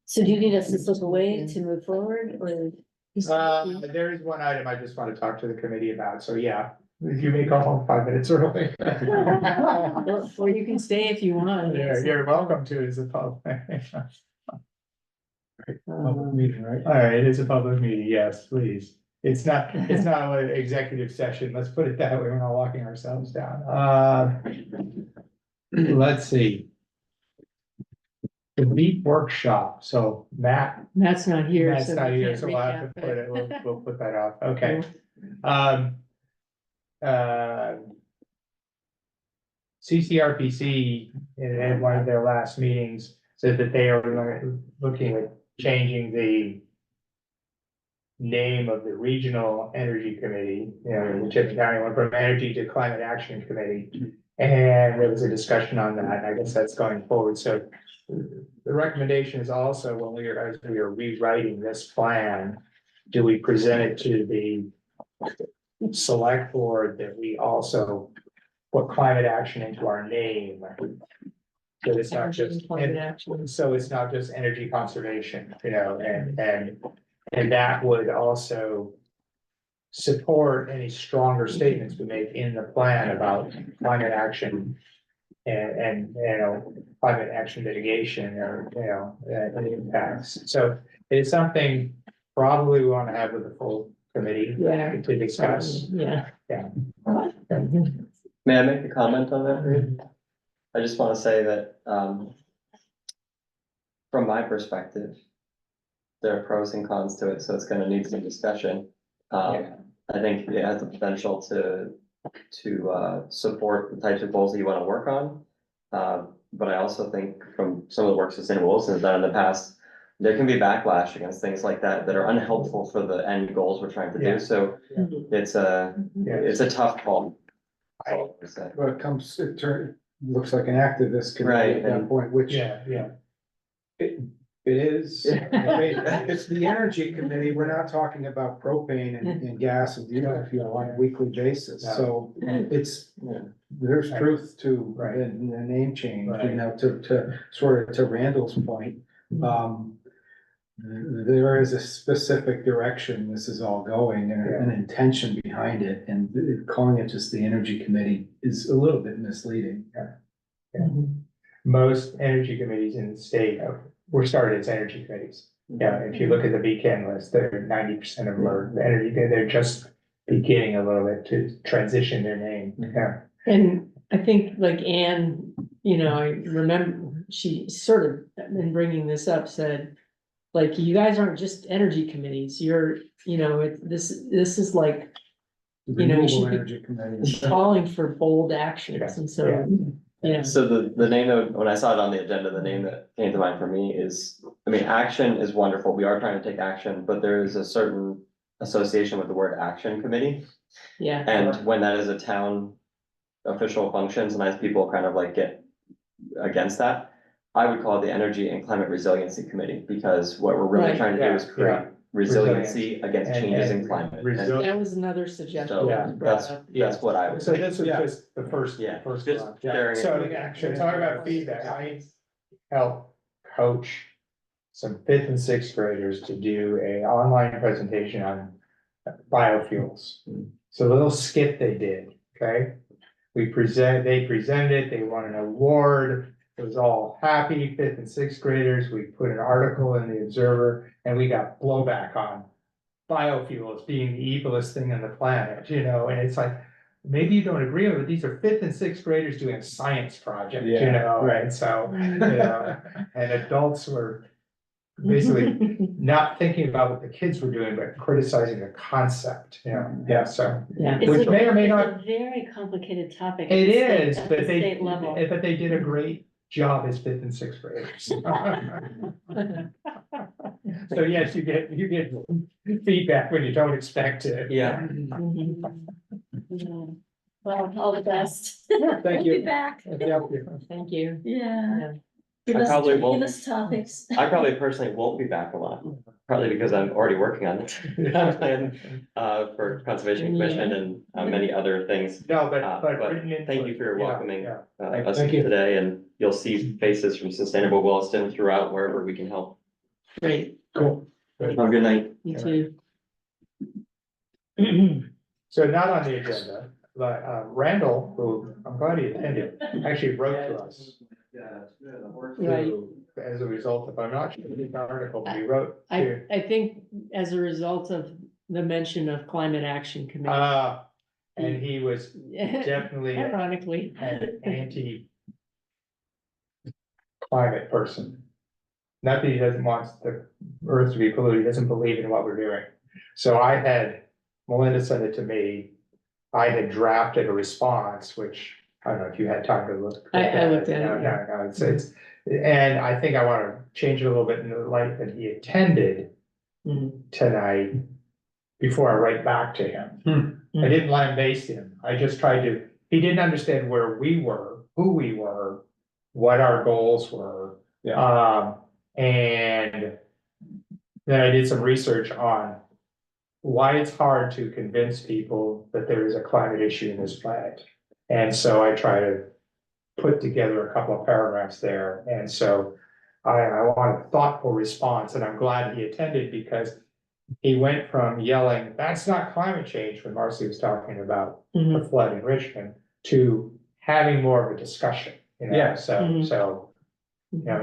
So do you need us to slip away to move forward or? There is one item I just want to talk to the committee about. So yeah, if you may go home 5 minutes early. Or you can stay if you want. You're welcome to, as a public. Public meeting, right? All right, it is a public meeting, yes, please. It's not an executive session, let's put it that way, we're not locking ourselves down. Let's see. The REIT workshop, so Matt's not here. Matt's so not we here, can't so we'll have to recap put it, we'll put that off, okay. CCRPC in one of their last meetings said that they are looking at changing the name of the Regional Energy Committee, the Chittenden County went from Energy to Climate Action Committee. And there was a discussion on that, and I guess that's going forward, so the recommendation is also when as we are rewriting this plan, do we present it to the select board that we also put climate action into our name? So it's not just, Climate action. so it's not just energy conservation, and that would also support any stronger statements we make in the plan about climate action and climate action mitigation or, any impacts. So it's something probably we want to have with the full committee Yeah. to discuss. Yeah. Yeah. May I make a comment on that, Reed? I just want to say that, from my perspective, there are pros and cons to it, so it's gonna need some discussion. I think it has the potential to support the types of goals that you want to work on. But I also think from some of the work Sustainable Williston has done in the past, there can be backlash against things like that are unhelpful for the end goals we're trying to Yeah. do, so it's a tough call. That's all I would say. But it looks like an activist committee at Right, that point, which Yeah. it is. I mean, it's the energy committee. We're not talking about propane and gas and fuel on a weekly basis. No. So it's, Yeah. there's Right. truth to Right. the name change, Right. to sort of to Randall's point. There is a specific direction this is all going and an intention behind it, and calling it just the energy committee is a little bit misleading. Most energy committees in the state were started as energy committees. Yeah, if you look at the BCAN list, they're 90% of them are energy, they're just beginning a little bit to transition their name. Yeah. And I think like Anne, I remember she sort of, in bringing this up, said, like, you guys aren't just energy committees, you're, this is like, you Renewable should be energy committee. calling for bold actions, and so, So the name that, when I saw it on the agenda, the name that came to mind for me is, action is wonderful. We are trying to take action, but there is a certain association with the word action committee. yeah. And when that is a town official function, sometimes people kind of like get against that. I would call it the Energy and Climate Resiliency Committee, because what we're really Right. trying to do Yeah, is create yeah. resiliency against And- changes in and climate. And resil- That was another suggestion. So Yeah, that was brought that's, up. that's what I would. So this was Yeah. just the first, Yeah, first just one. sharing it. So actually, talk about feedback, I help coach some fifth and sixth graders to do a online presentation on biofuels. So the little skit they did, okay? They presented it, they won an award, it was all happy, fifth and sixth graders, we put an article in the Observer, and we got blowback on biofuels being the evilest thing on the planet, and it's like, maybe you don't agree with it, these are fifth and sixth graders doing a science project, Yeah, right. and so, and adults were basically not thinking about what the kids were doing, but criticizing the concept, Yeah. so. Yeah. Which may or may It's not, a very complicated topic. at it the state- is, at but the they, state level. but they did a great job as fifth and sixth graders. So yes, you get feedback when you don't expect it. Yeah. Mhm. Yeah. Well, all the best. Thank We'll you. be back. Thank you. Yeah. Yeah. Give I us, probably give won't. us topics. I probably personally won't be back a lot, partly because I'm already working on it. Plan, for Conservation Commission and many other things. No, but But written input, thank you for your yeah, welcoming yeah. us Thank you. today, and you'll see faces from Sustainable Williston throughout wherever we can help. Great, Cool. Have a good night. you too. So not on the agenda, but Randall, who I'm glad he attended, actually wrote to us. Right. As a result of, I'm not sure the article, but he wrote to, I think as a result of the mention of Climate Action Committee. and he was definitely Ironically. an anti-climate person. Not that he doesn't want the earth to be polluted, he doesn't believe in what we're doing. So Melinda sent it to me. I had drafted a response, which I don't know if you had time to look. I looked at it, No, yeah. no, it's, and I think I want to change it a little bit in the light that he attended Mhm. tonight before I write back to him. I didn't lambaste him. I just tried to, he didn't understand where we were, who we were, what our goals were. And then I did some research on why it's hard to convince people that there is a climate issue in this planet. And so I try to put together a couple of paragraphs there. And so I want a thoughtful response, and I'm glad he attended because he went from yelling, "That's not climate change," when Marcy was talking about Mhm. the flood in Richmond, to having more of a discussion, Yeah. so, Mhm.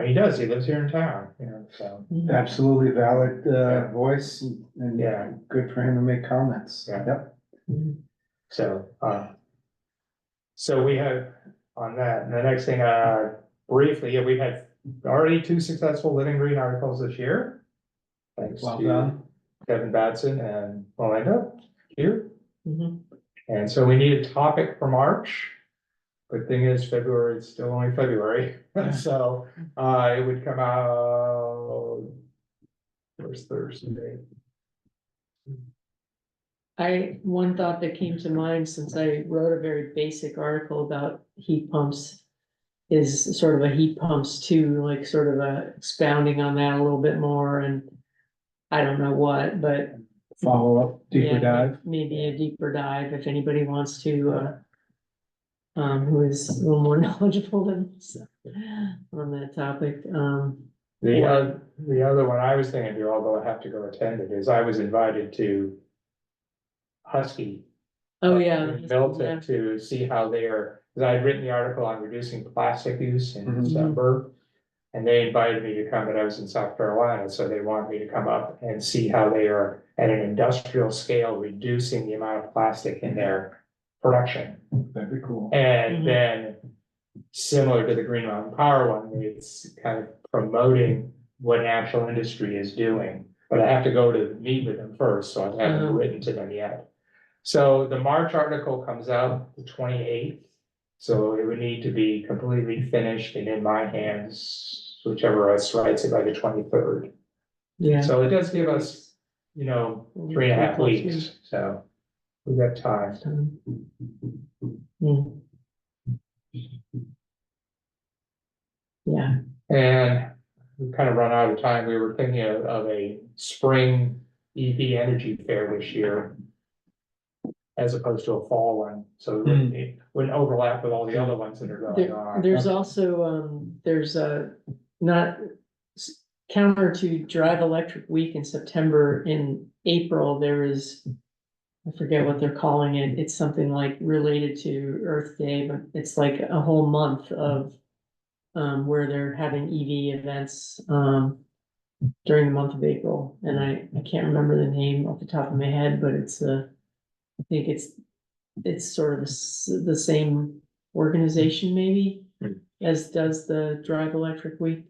he does, he lives here in town, so. Absolutely valid, Yeah. voice and Yeah. good for him to make comments. Yeah. Yep. So we have on that, and the next thing, briefly, we've had already 2 successful Living Green articles this year. Thanks Well to done. Kevin Batson and Melinda here. Mhm. And so we need a topic for March. Good thing is February, it's still only February, so, it would come out first Thursday. One thought that came to mind, since I wrote a very basic article about heat pumps, is sort of a heat pumps too, like sort of expounding on that a little bit more, and I don't know what, but Follow up, deeper yeah, dive. maybe a deeper dive if anybody wants to, who is a little more knowledgeable than us on that topic. The other one I was thinking of, although I have to go attend it, is I was invited to Husky. Oh, yeah. In Milton to see how they are, because I had written the article on reducing plastic use in Mhm. December. And they invited me to come, but I was in South Carolina, so they want me to come up and see how they are at an industrial scale, reducing the amount of plastic in their production. That'd be cool. And Mhm. then, similar to the Green Mountain Power one, it's kind of promoting what natural industry is doing. But I have to go to meet with them first, so I haven't written to them yet. So the March article comes out the 28th. So it would need to be completely finished and in my hands, whichever else writes it by the 23rd. Yeah. So it does give us, 3.5 weeks, so we've got time. Mm. Yeah, And we kind of run out of time. We were thinking of a spring EV energy fair this year, as opposed to a fall one, so it wouldn't overlap with all the other ones that are going on. there's also, there's a, not counter to Drive Electric Week in September. In April, there is, I forget what they're calling it, it's something like related to Earth Day, but it's like a whole month of where they're having EV events during the month of April, and I can't remember the name off the top of my head, but it's I think it's sort of the same organization maybe as does the Drive Electric Week.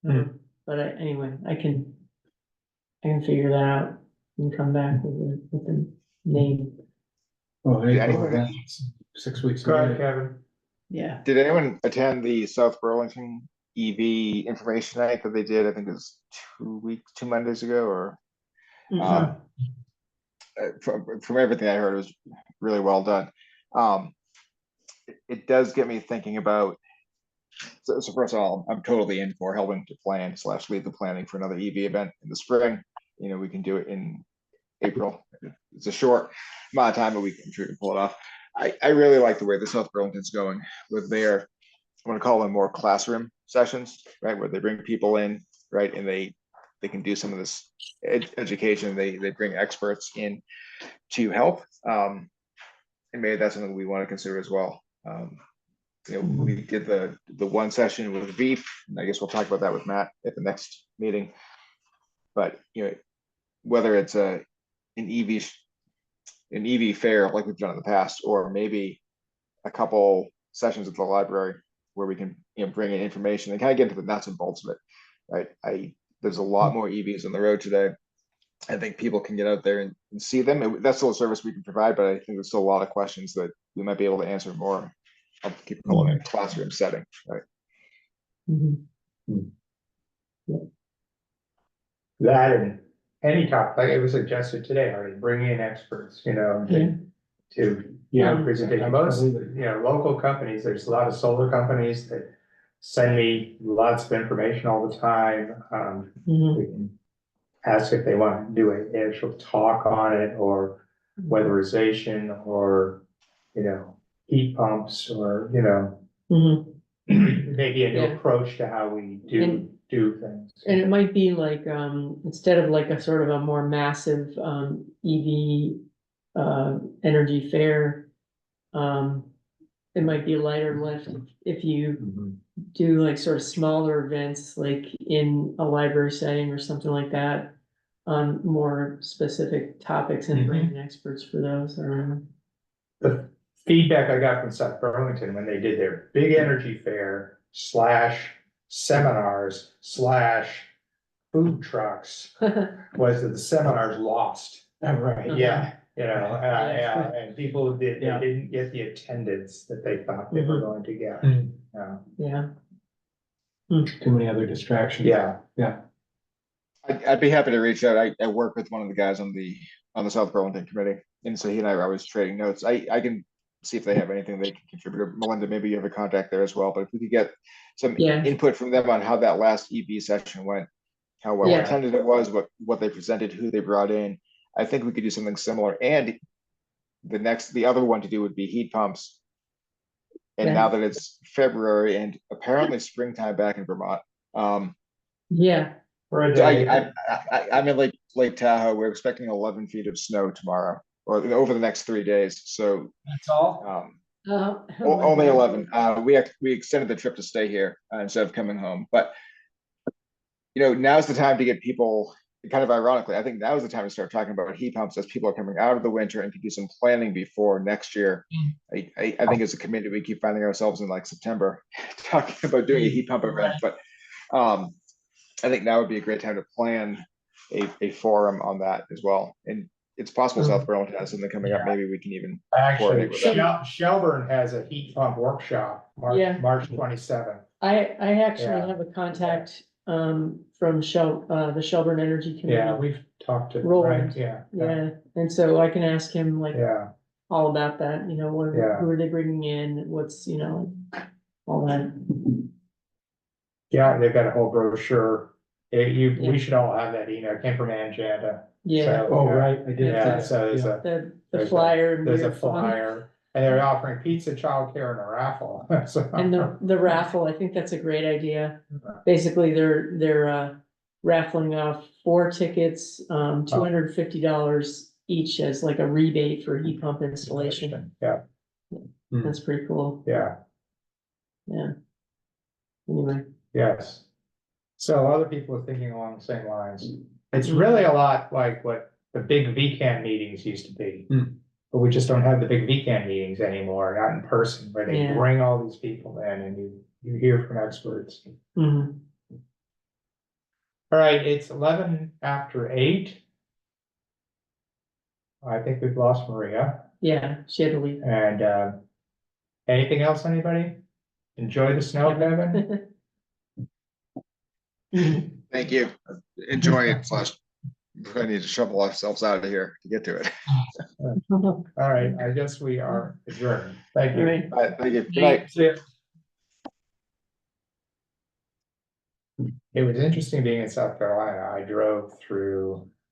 But anyway, I can figure that out and come back with the name. Well, Yeah, April, anyway. that's 6 weeks. Go ahead, away. Kevin. Yeah. Did anyone attend the South Burlington EV information night that they did? I think it was 2 Mondays ago, or from everything I heard, it was really well done. It does get me thinking about. So first of all, I'm totally in for helping to plan / lead the planning for another EV event in the spring. We can do it in April. It's a short amount of time, but I'm sure we can pull it off. I really like the way the South Burlington's going with their, I want to call them more classroom sessions, right? Where they bring people in, right? And they can do some of this education. They bring experts in to help. And maybe that's something we want to consider as well. We did the one session with Veep, and I guess we'll talk about that with Matt at the next meeting. But whether it's an EV fair like we've done in the past, or maybe a couple sessions at the library where we can bring in information and kind of get into the nuts and bolts of it, right? There's a lot more EVs on the road today. I think people can get out there and see them. That's still a service we can provide, but I think there's still a lot of questions that we might be able to answer more. I'll keep calling it a classroom setting, right? That and any topic, like it was suggested today, already bring in experts, to presentation. Most, local companies, there's a lot of solar companies that send me lots of information all the time. We can ask if they want to do an actual talk on it, or weatherization, or, heat pumps, or, maybe a new approach to how we do things. And it might be like, instead of like a sort of a more massive, EV, energy fair, it might be a lighter lift if you do like sort of smaller events, like in a library setting or something like that, on more specific topics and bring in experts for those. The feedback I got from South Burlington when they did their big energy fair / seminars / food trucks was that the seminars lost. Right. Yeah, and people didn't get the attendance that they thought they were going to get. Yeah. Too many other distractions. Yeah. I'd be happy to reach out. I work with one of the guys on the South Burlington committee, and so he and I are always trading notes. I can see if they have anything they can contribute. Melinda, maybe you have a contact there as well, but if we could get some input from them on how that last EV session went, how well attended it was, what they presented, who they brought in, I think we could do something similar. And the other one to do would be heat pumps. And now that it's February and apparently springtime back in Vermont. I'm in Lake Tahoe. We're expecting 11 feet of snow tomorrow, or over the next 3 days. So that's all. Only 11. We extended the trip to stay here instead of coming home. But now's the time to get people. Kind of ironically, I think now is the time to start talking about heat pumps as people are coming out of the winter and can do some planning before next year. I think as a committee, we keep finding ourselves in like September talking about doing a heat pump event. But I think now would be a great time to plan a forum on that as well. And it's possible South Burlington has something coming up. Maybe we can even actually Shelburne has a heat pump workshop March 27th. I actually have a contact from the Shelburne Energy Committee. Yeah, we've talked to Roland. Right, and so I can ask him all about that, who are they bringing in, what's all that. Yeah, they've got a whole brochure. Yeah. We should all have that email. It came from Angenta. Yeah, So, Oh, yeah. right, I did. Yeah, that, so there's yeah. a, the there's a- flyer. there's a weird fun. flyer, and they're offering pizza, childcare, and a raffle. So- And the raffle, I think that's a great idea. Basically, they're raffling off 4 tickets, $250 each as like a rebate for heat pump installation. Yeah, That's pretty cool. yeah, Yeah. Anyway, yes. So other people are thinking along the same lines. It's really a lot like what the big VCAN meetings used to be. But we just don't have the big VCAN meetings anymore, not in person, where they Yeah. bring all these people in and you hear from experts. mhm. All right, it's 11 after 8. I think we've lost Maria. Yeah, she had to leave. And anything else, anybody? Enjoy the snow, Kevin? Thank you. Enjoy it. We need to shovel ourselves out of here to get to it. All right, I guess we are adjourned. Thank All you. right. All right, thank you. Good night. See ya. It was interesting being in South Carolina. I drove through